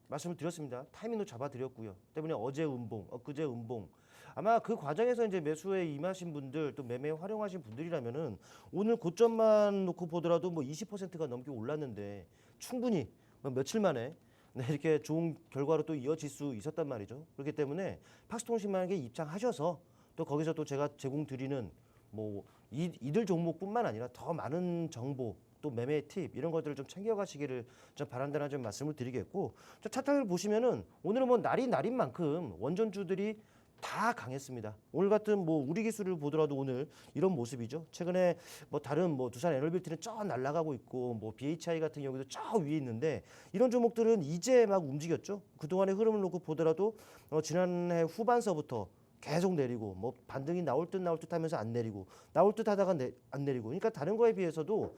말씀을 드렸습니다. 타이밍도 잡아드렸고요. 때문에 어제 음봉, 엊그제 음봉. 아마 그 과정에서 이제 매수에 임하신 분들, 또 매매에 활용하신 분들이라면은 오늘 고점만 놓고 보더라도 뭐 20%가 넘게 올랐는데 충분히 며칠 만에 네, 이렇게 좋은 결과로 또 이어질 수 있었단 말이죠. 그렇기 때문에 팍스통신망에 입장하셔서 또 거기서 또 제가 제공 드리는 뭐 이들 종목뿐만 아니라 더 많은 정보, 또 매매 팁 이런 것들을 좀 챙겨가시기를 좀 바란다는 좀 말씀을 드리겠고, 차트를 보시면은 오늘은 뭐 날인 만큼 원전주들이 다 강했습니다. 오늘 같은 뭐 우리 기술을 보더라도 오늘 이런 모습이죠. 최근에 뭐 다른 뭐 두산 에너빌티는 저 날아가고 있고 뭐 BHI 같은 경우도 저 위에 있는데 이런 종목들은 이제 막 움직였죠. 그동안의 흐름을 놓고 보더라도 지난해 후반서부터 계속 내리고 뭐 반등이 나올 듯 하면서 안 내리고 나올 듯 하다가 안 내리고 그러니까 다른 거에 비해서도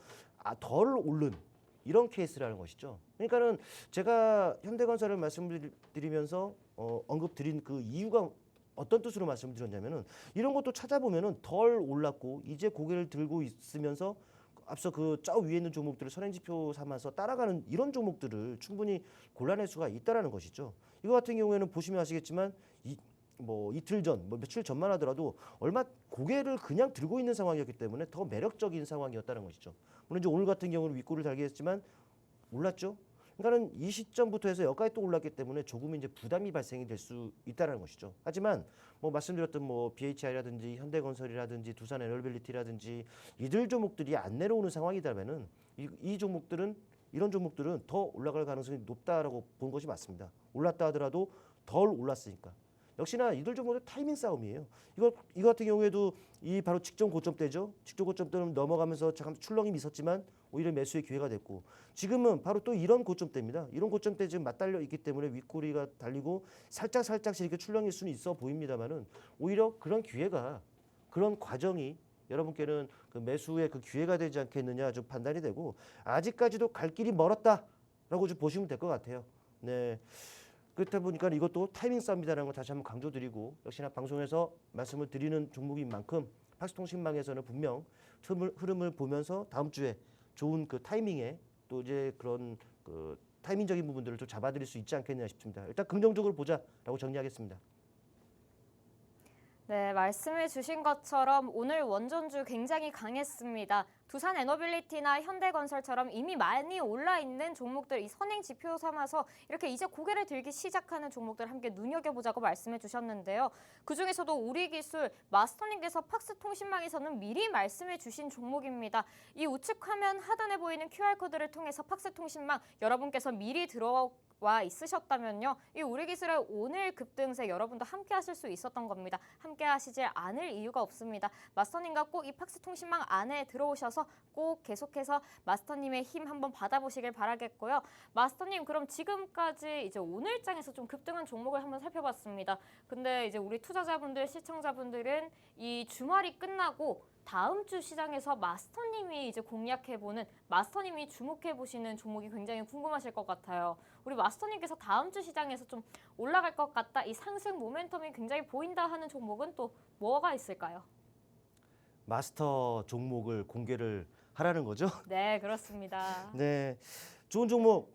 덜 오른 이런 케이스라는 것이죠. 그러니까는 제가 현대건설을 말씀드리면서 언급드린 그 이유가 어떤 뜻으로 말씀드렸냐면은 이런 것도 찾아보면은 덜 올랐고 이제 고개를 들고 있으면서 앞서 그 저 위에 있는 종목들을 선행지표 삼아서 따라가는 이런 종목들을 충분히 골라낼 수가 있다라는 것이죠. 이거 같은 경우에는 보시면 아시겠지만 뭐 이틀 전, 뭐 며칠 전만 하더라도 얼마 고개를 그냥 들고 있는 상황이었기 때문에 더 매력적인 상황이었다는 것이죠. 물론 이제 오늘 같은 경우는 윗골을 달게 했지만 올랐죠. 그러니까는 이 시점부터 해서 여기까지 또 올랐기 때문에 조금 이제 부담이 발생이 될 수 있다는 것이죠. 하지만 뭐 말씀드렸던 뭐 BHI라든지 현대건설이라든지 두산 에너빌리티라든지 이들 종목들이 안 내려오는 상황이라면은 이 종목들은 이런 종목들은 더 올라갈 가능성이 높다라고 본 것이 맞습니다. 올랐다 하더라도 덜 올랐으니까. 역시나 이들 종목들 타이밍 싸움이에요. 이거 같은 경우에도 이 바로 직전 고점대죠. 직전 고점대는 넘어가면서 잠깐 출렁임이 있었지만 오히려 매수의 기회가 됐고 지금은 바로 또 이런 고점대입니다. 이런 고점대 지금 맞달려 있기 때문에 윗꼬리가 달리고 살짝씩 이렇게 출렁일 수는 있어 보입니다만은 오히려 그런 기회가 그런 과정이 여러분께는 그 매수의 그 기회가 되지 않겠느냐 좀 판단이 되고 아직까지도 갈 길이 멀었다라고 좀 보시면 될 것 같아요. 네. 그렇다 보니까 이것도 타이밍 싸움이다라는 걸 다시 한번 강조드리고 역시나 방송에서 말씀을 드리는 종목인 만큼 박스통신망에서는 분명 흐름을 보면서 다음 주에 좋은 그 타이밍에 또 이제 그런 그 타이밍적인 부분들을 좀 잡아드릴 수 있지 않겠냐 싶습니다. 일단 긍정적으로 보자라고 정리하겠습니다. 네, 말씀해 주신 것처럼 오늘 원전주 굉장히 강했습니다. 두산 에너빌리티나 현대건설처럼 이미 많이 올라 있는 종목들 이 선행 지표 삼아서 이렇게 이제 고개를 들기 시작하는 종목들 함께 눈여겨보자고 말씀해 주셨는데요. 그중에서도 우리기술 마스터님께서 팍스통신망에서는 미리 말씀해 주신 종목입니다. 이 우측 화면 하단에 보이는 QR코드를 통해서 팍스통신망 여러분께서 미리 들어와 있으셨다면요. 이 우리기술의 오늘 급등세 여러분도 함께 하실 수 있었던 겁니다. 함께 하시지 않을 이유가 없습니다. 마스터님과 꼭 이 팍스통신망 안에 들어오셔서 꼭 계속해서 마스터님의 힘 한번 받아보시길 바라겠고요. 마스터님 그럼 지금까지 이제 오늘장에서 좀 급등한 종목을 한번 살펴봤습니다. 근데 이제 우리 투자자분들, 시청자분들은 이 주말이 끝나고 다음 주 시장에서 마스터님이 이제 공략해보는 마스터님이 주목해보시는 종목이 굉장히 궁금하실 것 같아요. 우리 마스터님께서 다음 주 시장에서 좀 올라갈 것 같다, 이 상승 모멘텀이 굉장히 보인다 하는 종목은 또 뭐가 있을까요? 마스터 종목을 공개를 하라는 거죠? 네, 그렇습니다. 네, 좋은 종목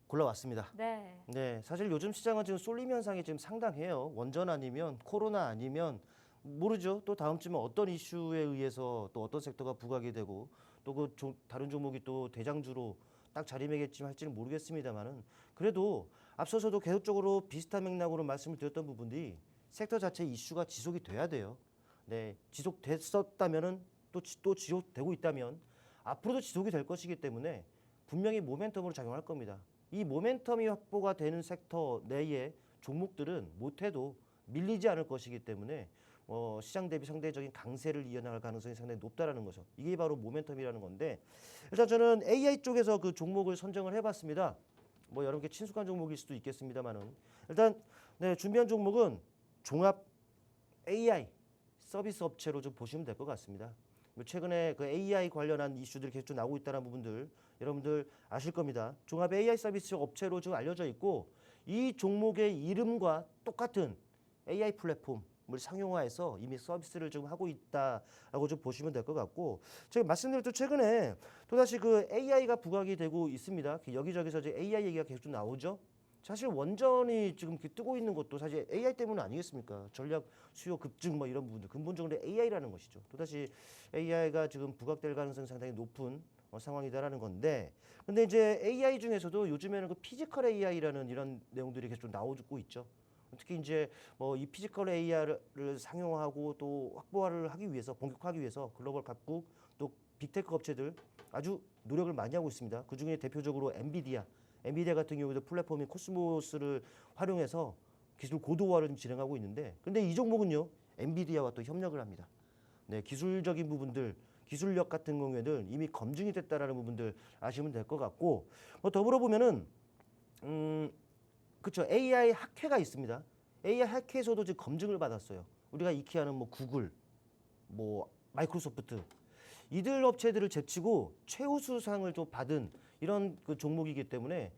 골라왔습니다. 네. 네, 사실 요즘 시장은 지금 쏠림 현상이 지금 상당해요. 원전 아니면 코로나 아니면 모르죠. 또 다음 주면 어떤 이슈에 의해서 또 어떤 섹터가 부각이 되고 또 그 다른 종목이 또 대장주로 딱 자리매김 할지는 모르겠습니다만은 그래도 앞서서도 계속적으로 비슷한 맥락으로 말씀을 드렸던 부분들이 섹터 자체 이슈가 지속이 돼야 돼요. 네, 지속됐었다면은 또 지속되고 있다면 앞으로도 지속이 될 것이기 때문에 분명히 모멘텀으로 작용할 겁니다. 이 모멘텀이 확보가 되는 섹터 내의 종목들은 못해도 밀리지 않을 것이기 때문에 시장 대비 상대적인 강세를 이어나갈 가능성이 상당히 높다라는 거죠. 이게 바로 모멘텀이라는 건데 일단 저는 AI 쪽에서 그 종목을 선정을 해봤습니다. 뭐 여러분께 친숙한 종목일 수도 있겠습니다만은 일단 네, 준비한 종목은 종합 AI 서비스 업체로 좀 보시면 될 것 같습니다. 최근에 그 AI 관련한 이슈들이 계속 나오고 있다는 부분들 여러분들 아실 겁니다. 종합 AI 서비스 업체로 지금 알려져 있고 이 종목의 이름과 똑같은 AI 플랫폼을 상용화해서 이미 서비스를 좀 하고 있다라고 좀 보시면 될 것 같고 제가 말씀드렸던 최근에 또다시 그 AI가 부각이 되고 있습니다. 여기저기서 이제 AI 얘기가 계속 좀 나오죠. 사실 원전이 지금 뜨고 있는 것도 사실 AI 때문 아니겠습니까? 전략 수요 급증 뭐 이런 부분들 근본적으로 AI라는 것이죠. 또다시 AI가 지금 부각될 가능성이 상당히 높은 상황이다라는 건데 근데 이제 AI 중에서도 요즘에는 그 피지컬 AI라는 이런 내용들이 계속 나오고 있죠. 특히 이제 뭐 이 피지컬 AI를 상용화하고 또 확보화를 하기 위해서 본격화하기 위해서 글로벌 각국 또 빅테크 업체들 아주 노력을 많이 하고 있습니다. 그 중에 대표적으로 엔비디아 같은 경우도 플랫폼인 코스모스를 활용해서 기술 고도화를 좀 진행하고 있는데, 근데 이 종목은요 엔비디아와 또 협력을 합니다. 네, 기술적인 부분들, 기술력 같은 경우에는 이미 검증이 됐다라는 부분들 아시면 될 것 같고, 뭐 더불어 보면은 그렇죠. AI 학회가 있습니다. AI 학회에서도 지금 검증을 받았어요. 우리가 익히하는 뭐 구글, 뭐 마이크로소프트 이들 업체들을 제치고 최우수상을 좀 받은 이런 그 종목이기 때문에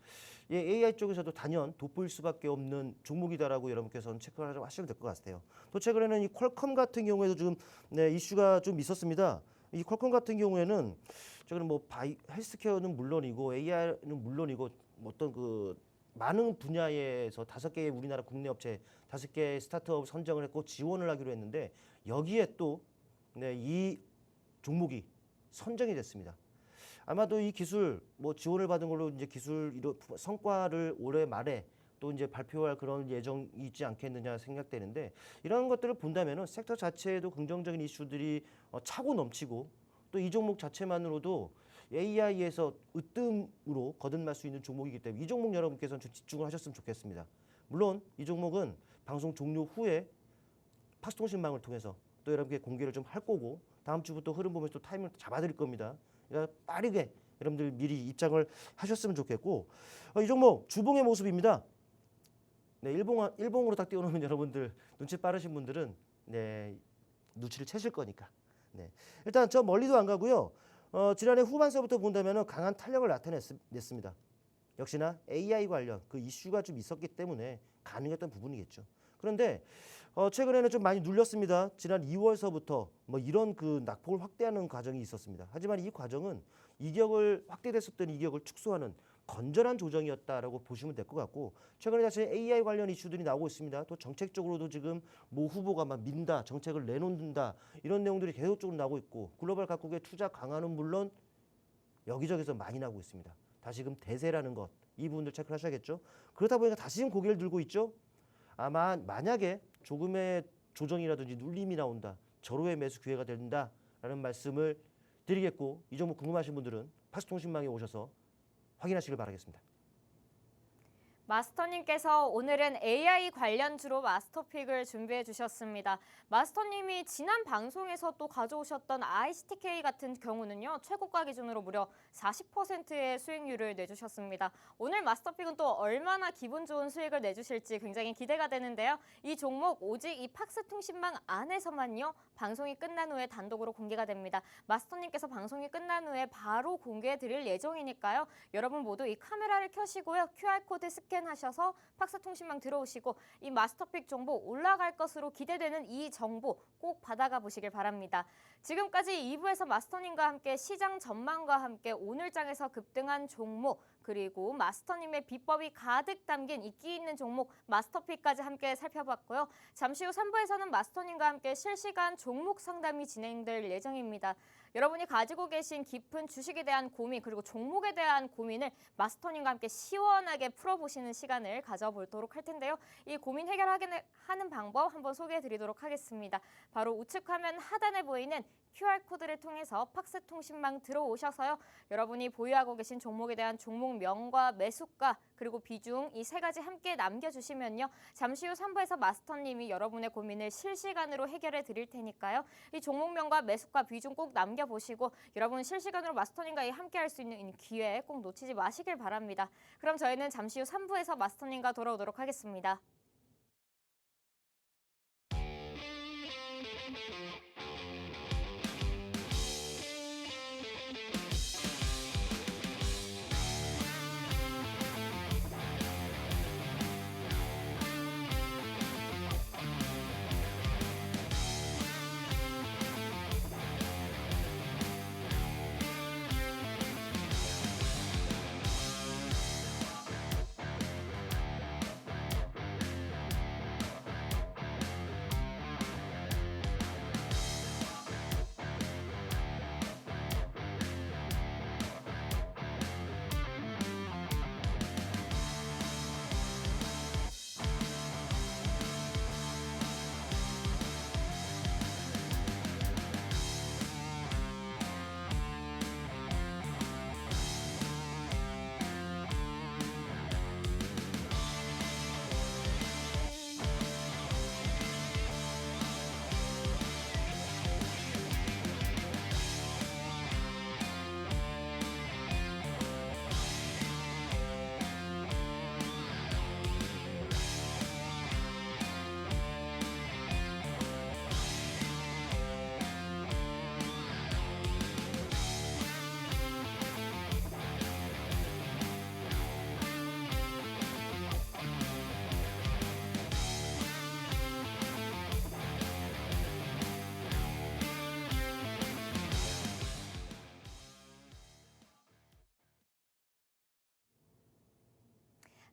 예, AI 쪽에서도 단연 돋보일 수밖에 없는 종목이다라고 여러분께서는 체크를 하시면 될 것 같아요. 또 최근에는 이 퀄컴 같은 경우에도 좀 네, 이슈가 좀 있었습니다. 이 퀄컴 같은 경우에는 최근에 뭐 헬스케어는 물론이고 AI는 물론이고 어떤 그 많은 분야에서 5개의 우리나라 국내 업체 5개의 스타트업 선정을 했고 지원을 하기로 했는데 여기에 또 네, 이 종목이 선정이 됐습니다. 아마도 이 기술 뭐 지원을 받은 걸로 이제 기술 성과를 올해 말에 또 이제 발표할 그런 예정이 있지 않겠느냐 생각되는데, 이런 것들을 본다면은 섹터 자체에도 긍정적인 이슈들이 차고 넘치고, 또 이 종목 자체만으로도 AI에서 으뜸으로 거듭날 수 있는 종목이기 때문에 이 종목 여러분께서는 좀 집중을 하셨으면 좋겠습니다. 물론 이 종목은 방송 종료 후에 팍스통신망을 통해서 또 여러분께 공개를 좀 할 거고, 다음 주부터 흐름 보면서 또 타이밍을 잡아드릴 겁니다. 그러니까 빠르게 여러분들 미리 입장을 하셨으면 좋겠고, 이 종목 주봉의 모습입니다. 네, 일봉으로 딱 띄워놓으면 여러분들 눈치 빠르신 분들은 네, 눈치를 채실 거니까. 네, 일단 저 멀리도 안 가고요. 지난해 후반서부터 본다면 강한 탄력을 나타냈습니다. 역시나 AI 관련 그 이슈가 좀 있었기 때문에 가능했던 부분이겠죠. 그런데 최근에는 좀 많이 눌렸습니다. 지난 2월서부터 뭐 이런 그 낙폭을 확대하는 과정이 있었습니다. 하지만 이 과정은 이격을 확대됐었던 이격을 축소하는 건전한 조정이었다라고 보시면 될 것 같고, 최근에 다시 AI 관련 이슈들이 나오고 있습니다. 또 정책적으로도 지금 모 후보가 막 민다, 정책을 내놓는다 이런 내용들이 계속적으로 나오고 있고, 글로벌 각국의 투자 강화는 물론 여기저기서 많이 나오고 있습니다. 다시금 대세라는 것, 이 부분들 체크를 하셔야겠죠. 그렇다 보니까 다시금 고개를 들고 있죠. 아마 만약에 조금의 조정이라든지 눌림이 나온다, 절호의 매수 기회가 된다라는 말씀을 드리겠고, 이 종목 궁금하신 분들은 팍스통신망에 오셔서 확인하시길 바라겠습니다. 마스터님께서 오늘은 AI 관련주로 마스터픽을 준비해 주셨습니다. 마스터님이 지난 방송에서 또 가져오셨던 ICTK 같은 경우는요, 최고가 기준으로 무려 40%의 수익률을 내주셨습니다. 오늘 마스터픽은 또 얼마나 기분 좋은 수익을 내주실지 굉장히 기대가 되는데요. 이 종목 오직 이 팍스통신망 안에서만요, 방송이 끝난 후에 단독으로 공개가 됩니다. 마스터님께서 방송이 끝난 후에 바로 공개해 드릴 예정이니까요. 여러분 모두 이 카메라를 켜시고요. QR코드 스캔하셔서 팍스통신망 들어오시고 이 마스터픽 정보 올라갈 것으로 기대되는 이 정보 꼭 받아가 보시길 바랍니다. 지금까지 2부에서 마스터님과 함께 시장 전망과 함께 오늘장에서 급등한 종목, 그리고 마스터님의 비법이 가득 담긴 인기 있는 종목 마스터픽까지 함께 살펴봤고요. 잠시 후 3부에서는 마스터님과 함께 실시간 종목 상담이 진행될 예정입니다. 여러분이 가지고 계신 깊은 주식에 대한 고민, 그리고 종목에 대한 고민을 마스터님과 함께 시원하게 풀어보시는 시간을 가져보도록 할 텐데요. 이 고민 해결하는 방법 한번 소개해 드리도록 하겠습니다. 바로 우측 화면 하단에 보이는 QR코드를 통해서 팍스통신망 들어오셔서요. 여러분이 보유하고 계신 종목에 대한 종목명과 매수가, 그리고 비중 이 3가지 함께 남겨주시면요. 잠시 후 3부에서 마스터님이 여러분의 고민을 실시간으로 해결해 드릴 테니까요. 이 종목명과 매수가, 비중 꼭 남겨보시고 여러분 실시간으로 마스터님과 함께 할 수 있는 기회 꼭 놓치지 마시길 바랍니다. 그럼 저희는 잠시 후 3부에서 마스터님과 돌아오도록 하겠습니다.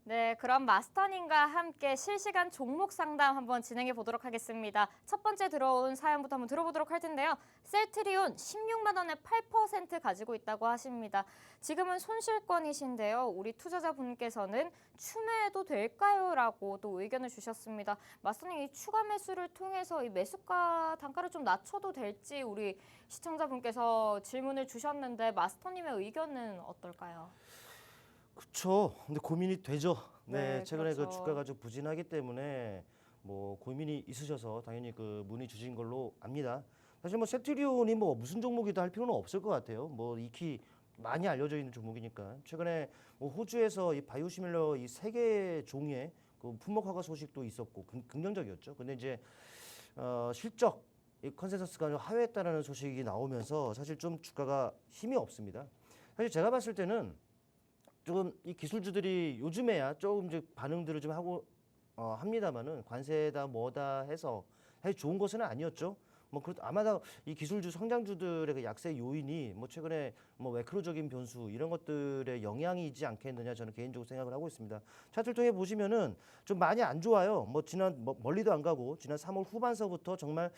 네, 그럼 마스터님과 함께 실시간 종목 상담 한번 진행해 보도록 하겠습니다. 첫 번째 들어온 사연부터 한번 들어보도록 할 텐데요. 셀트리온 16만 원에 8% 가지고 있다고 하십니다. 지금은 손실권이신데요. 우리 투자자분께서는 추매해도 될까요? 라고 또 의견을 주셨습니다. 마스터님, 이 추가 매수를 통해서 이 매수가 단가를 좀 낮춰도 될지 우리 시청자분께서 질문을 주셨는데 마스터님의 의견은 어떨까요? 그렇죠. 근데 고민이 되죠. 네, 네, 최근에 그 그렇죠. 주가가 좀 부진하기 때문에 뭐 고민이 있으셔서 당연히 그 문의 주신 걸로 압니다. 사실 뭐 셀트리온이 뭐 무슨 종목이다 할 필요는 없을 것 같아요. 뭐 익히 많이 알려져 있는 종목이니까. 최근에 뭐 호주에서 이 바이오시밀러 이 세 개 종의 그 품목 허가 소식도 있었고 긍정적이었죠. 근데 이제 실적 이 컨센서스가 좀 하회했다라는 소식이 나오면서 사실 좀 주가가 힘이 없습니다. 사실 제가 봤을 때는 조금 이 기술주들이 요즘에야 조금 이제 반응들을 좀 하고 합니다만은 관세다 뭐다 해서 사실 좋은 것은 아니었죠. 뭐 아마도 이 기술주 성장주들의 그 약세 요인이 뭐 최근에 뭐 매크로적인 변수 이런 것들의 영향이지 않겠느냐 저는 개인적으로 생각을 하고 있습니다. 차트를 통해 보시면은 좀 많이 안 좋아요. 뭐 지난 멀리도 안 가고 지난 3월 후반서부터 정말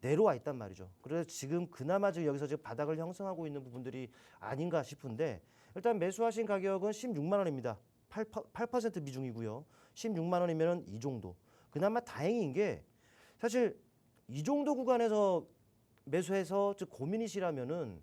내려와 있단 말이죠. 그래서 지금 그나마 지금 여기서 지금 바닥을 형성하고 있는 부분들이 아닌가 싶은데 일단 매수하신 가격은 16만 원입니다. 8% 미중이고요. 16만 원이면 이 정도. 그나마 다행인 게 사실 이 정도 구간에서 매수해서 고민이시라면은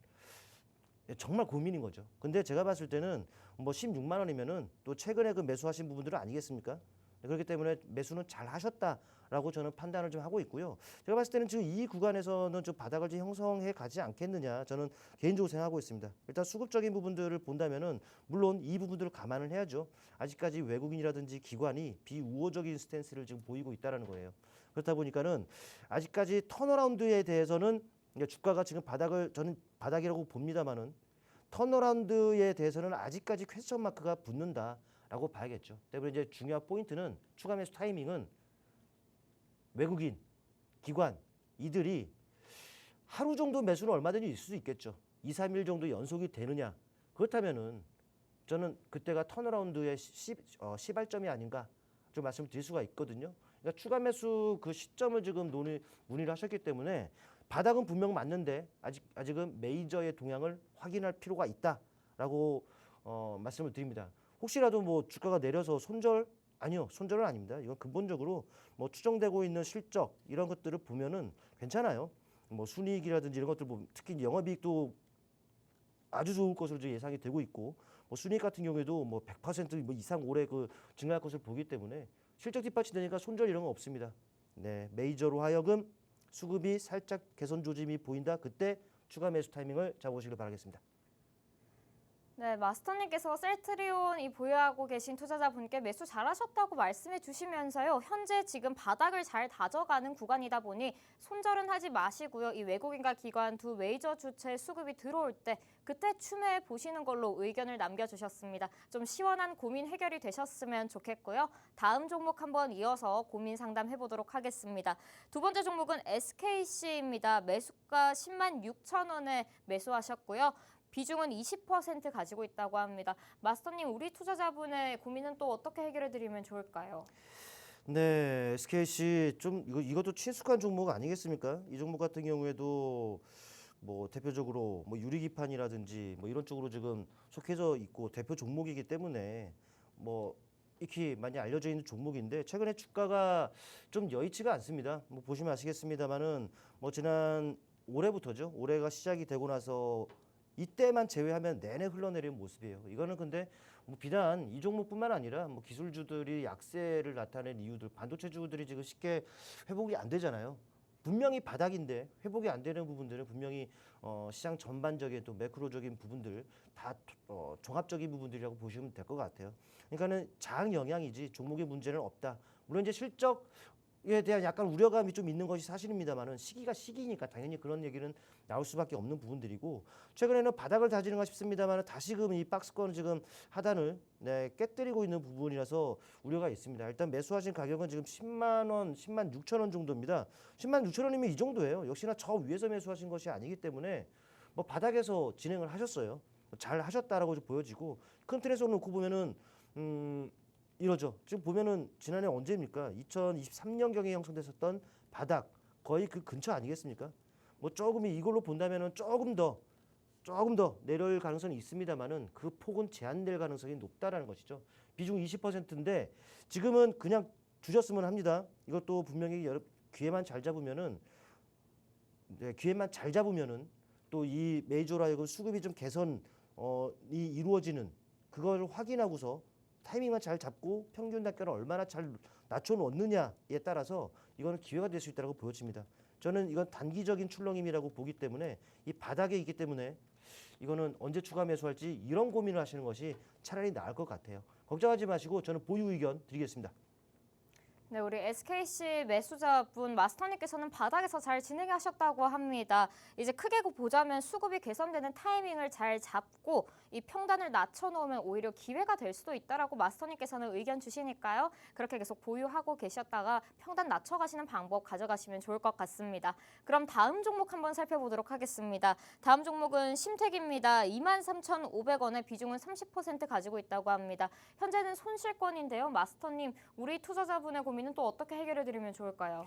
정말 고민인 거죠. 근데 제가 봤을 때는 뭐 16만 원이면은 또 최근에 그 매수하신 부분들은 아니겠습니까? 그렇기 때문에 매수는 잘 하셨다라고 저는 판단을 좀 하고 있고요. 제가 봤을 때는 지금 이 구간에서는 좀 바닥을 좀 형성해 가지 않겠느냐 저는 개인적으로 생각하고 있습니다. 일단 수급적인 부분들을 본다면은 물론 이 부분들을 감안을 해야죠. 아직까지 외국인이라든지 기관이 비우호적인 스탠스를 지금 보이고 있다는 거예요. 그렇다 보니까는 아직까지 턴어라운드에 대해서는 주가가 지금 바닥을 저는 바닥이라고 봅니다만은 턴어라운드에 대해서는 아직까지 퀘스천 마크가 붙는다라고 봐야겠죠. 때문에 이제 중요한 포인트는 추가 매수 타이밍은 외국인, 기관 이들이 하루 정도 매수는 얼마든지 있을 수 있겠죠. 2, 3일 정도 연속이 되느냐. 그렇다면은 저는 그때가 턴어라운드의 시발점이 아닌가 좀 말씀을 드릴 수가 있거든요. 그러니까 추가 매수 그 시점을 지금 문의를 하셨기 때문에 바닥은 분명 맞는데 아직은 메이저의 동향을 확인할 필요가 있다라고 말씀을 드립니다. 혹시라도 뭐 주가가 내려서 아니요, 손절은 아닙니다. 이건 근본적으로 뭐 추정되고 있는 실적 이런 것들을 보면은 괜찮아요. 뭐 순이익이라든지 이런 것들 보면 특히 영업이익도 아주 좋을 것으로 예상이 되고 있고 뭐 순이익 같은 경우에도 뭐 100%뭐 이상 올해 그 증가할 것을 보기 때문에 실적 뒷받침되니까 손절 이런 건 없습니다. 네, 메이저로 하여금 수급이 살짝 개선 조짐이 보인다. 그때 추가 매수 타이밍을 잡으시길 바라겠습니다. 네, 마스터님께서 셀트리온이 보유하고 계신 투자자분께 매수 잘하셨다고 말씀해 주시면서요. 현재 지금 바닥을 잘 다져가는 구간이다 보니 손절은 하지 마시고요. 이 외국인과 기관 두 메이저 주체 수급이 들어올 때 그때 추매해 보시는 걸로 의견을 남겨주셨습니다. 좀 시원한 고민 해결이 되셨으면 좋겠고요. 다음 종목 한번 이어서 고민 상담해 보도록 하겠습니다. 두 번째 종목은 SKC입니다. 매수가 10만 6천 원에 매수하셨고요. 비중은 20% 가지고 있다고 합니다. 마스터님, 우리 투자자분의 고민은 또 어떻게 해결해 드리면 좋을까요? 네, SKC 좀 이것도 친숙한 종목 아니겠습니까? 이 종목 같은 경우에도 뭐 대표적으로 뭐 유리기판이라든지 뭐 이런 쪽으로 지금 속해져 있고 대표 종목이기 때문에 뭐 익히 많이 알려져 있는 종목인데 최근에 주가가 좀 여의치가 않습니다. 뭐 보시면 아시겠습니다만은 뭐 지난 올해부터죠. 올해가 시작이 되고 나서 이때만 제외하면 내내 흘러내리는 모습이에요. 이거는 근데 뭐 비단 이 종목뿐만 아니라 뭐 기술주들이 약세를 나타낸 이유들, 반도체주들이 지금 쉽게 회복이 안 되잖아요. 분명히 바닥인데 회복이 안 되는 부분들은 분명히 시장 전반적인 또 매크로적인 부분들 다 종합적인 부분들이라고 보시면 될 것 같아요. 그러니까는 장 영향이지 종목의 문제는 없다. 물론 이제 실적에 대한 약간 우려감이 좀 있는 것이 사실입니다만은 시기가 시기니까 당연히 그런 얘기는 나올 수밖에 없는 부분들이고 최근에는 바닥을 다지는가 싶습니다만 다시금 이 박스권 지금 하단을 깨뜨리고 있는 부분이라서 우려가 있습니다. 일단 매수하신 가격은 지금 10만 원, 10만 6천 원 정도입니다. 10만 6천 원이면 이 정도예요. 역시나 저 위에서 매수하신 것이 아니기 때문에 뭐 바닥에서 진행을 하셨어요. 잘 하셨다라고 보여지고 큰 틀에서 놓고 보면은 이러죠. 지금 보면은 지난해 언제입니까? 2023년경에 형성됐었던 바닥 거의 그 근처 아니겠습니까? 뭐 조금 이걸로 본다면은 조금 더 내려올 가능성이 있습니다만은 그 폭은 제한될 가능성이 높다라는 것이죠. 비중 20%인데 지금은 그냥 주셨으면 합니다. 이것도 분명히 기회만 잘 잡으면은 또 이 메이저로 하여금 수급이 좀 개선이 이루어지는 그걸 확인하고서 타이밍만 잘 잡고 평균 단가를 얼마나 잘 낮춰놓느냐에 따라서 이거는 기회가 될 수 있다고 보여집니다. 저는 이건 단기적인 출렁임이라고 보기 때문에 이 바닥에 있기 때문에 이거는 언제 추가 매수할지 이런 고민을 하시는 것이 차라리 나을 것 같아요. 걱정하지 마시고 저는 보유 의견 드리겠습니다. 네, 우리 SKC 매수자분 마스터님께서는 바닥에서 잘 진행하셨다고 합니다. 이제 크게 보자면 수급이 개선되는 타이밍을 잘 잡고 이 평단을 낮춰놓으면 오히려 기회가 될 수도 있다라고 마스터님께서는 의견 주시니까요. 그렇게 계속 보유하고 계셨다가 평단 낮춰가시는 방법 가져가시면 좋을 것 같습니다. 그럼 다음 종목 한번 살펴보도록 하겠습니다. 다음 종목은 심택입니다. 23,500원의 비중은 30% 가지고 있다고 합니다. 현재는 손실권인데요. 마스터님, 우리 투자자분의 고민은 또 어떻게 해결해 드리면 좋을까요?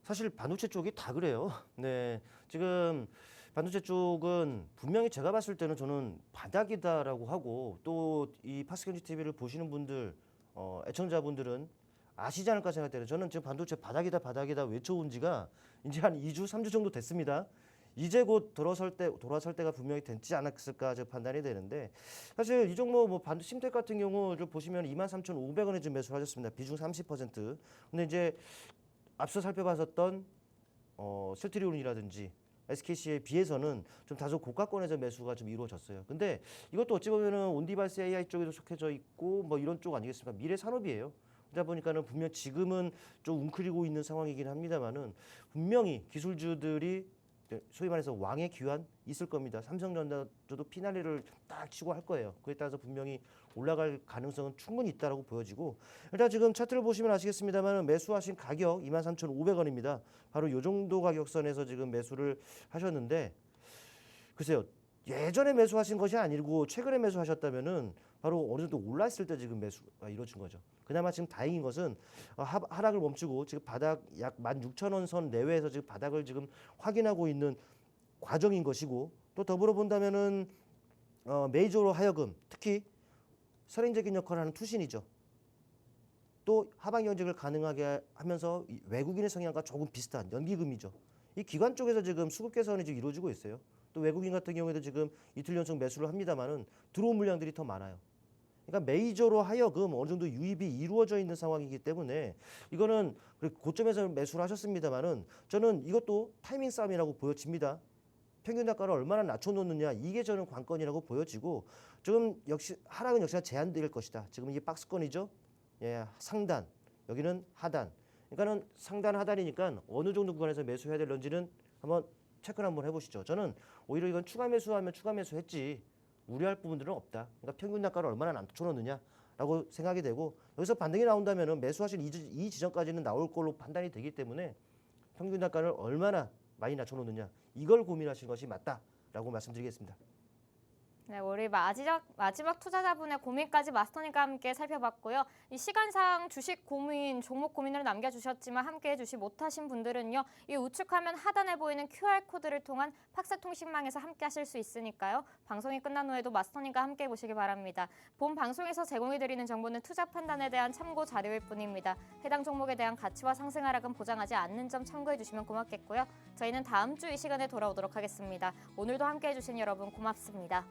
사실 반도체 쪽이 다 그래요. 네, 지금 반도체 쪽은 분명히 제가 봤을 때는 저는 바닥이다라고 하고 또 이 파스견지 TV를 보시는 분들, 애청자분들은 아시지 않을까 생각돼요. 저는 지금 반도체 바닥이다 외쳐온 지가 이제 한 2주, 3주 정도 됐습니다. 이제 곧 돌아설 때가 분명히 됐지 않았을까 저 판단이 되는데 사실 이 종목 뭐 반도 심택 같은 경우를 보시면 23,500원에 지금 매수를 하셨습니다. 비중 30%. 근데 이제 앞서 살펴봤었던 셀트리온이라든지 SKC에 비해서는 좀 다소 고가권에서 매수가 좀 이루어졌어요. 근데 이것도 어찌 보면은 온디바이스 AI 쪽에도 속해져 있고 뭐 이런 쪽 아니겠습니까? 미래 산업이에요. 그러다 보니까는 분명 지금은 좀 웅크리고 있는 상황이긴 합니다만은 분명히 기술주들이 소위 말해서 왕의 귀환 있을 겁니다. 삼성전자도 피날레를 딱 치고 할 거예요. 그에 따라서 분명히 올라갈 가능성은 충분히 있다라고 보여지고 일단 지금 차트를 보시면 아시겠습니다만 매수하신 가격 23,500원입니다. 바로 이 정도 가격선에서 지금 매수를 하셨는데 글쎄요. 예전에 매수하신 것이 아니고 최근에 매수하셨다면은 바로 어느 정도 올랐을 때 지금 매수가 이루어진 거죠. 그나마 지금 다행인 것은 하락을 멈추고 지금 바닥 약 16,000원 선 내외에서 지금 바닥을 지금 확인하고 있는 과정인 것이고 또 더불어 본다면은 메이저로 하여금 특히 선행적인 역할을 하는 투신이죠. 또 하방 경쟁을 가능하게 하면서 외국인의 성향과 조금 비슷한 연기금이죠. 이 기관 쪽에서 지금 수급 개선이 지금 이루어지고 있어요. 또 외국인 같은 경우에도 지금 이틀 연속 매수를 합니다만은 들어온 물량들이 더 많아요. 그러니까 메이저로 하여금 어느 정도 유입이 이루어져 있는 상황이기 때문에 이거는 고점에서 매수를 하셨습니다만은 저는 이것도 타이밍 싸움이라고 보여집니다. 평균 단가를 얼마나 낮춰놓느냐 이게 저는 관건이라고 보여지고 지금 역시 하락은 역시나 제한될 것이다. 지금 이게 박스권이죠. 예, 상단 여기는 하단. 그러니까는 상단 하단이니까 어느 정도 구간에서 매수해야 될런지는 한번 체크를 한번 해보시죠. 저는 오히려 이건 추가 매수하면 추가 매수했지 우려할 부분들은 없다. 그러니까 평균 단가를 얼마나 낮춰놓느냐라고 생각이 되고 여기서 반등이 나온다면은 매수하실 이 지점까지는 나올 걸로 판단이 되기 때문에 평균 단가를 얼마나 많이 낮춰놓느냐 이걸 고민하시는 것이 맞다라고 말씀드리겠습니다. 네, 우리 마지막 투자자분의 고민까지 마스터님과 함께 살펴봤고요. 이 시간상 주식 고민, 종목 고민을 남겨주셨지만 함께해 주시 못하신 분들은요. 이 우측 화면 하단에 보이는 QR코드를 통한 팍스통신망에서 함께 하실 수 있으니까요. 방송이 끝난 후에도 마스터님과 함께 보시기 바랍니다. 본 방송에서 제공해드리는 정보는 투자 판단에 대한 참고 자료일 뿐입니다. 해당 종목에 대한 가치와 상승 하락은 보장하지 않는 점 참고해 주시면 고맙겠고요. 저희는 다음 주 이 시간에 돌아오도록 하겠습니다. 오늘도 함께해 주신 여러분 고맙습니다.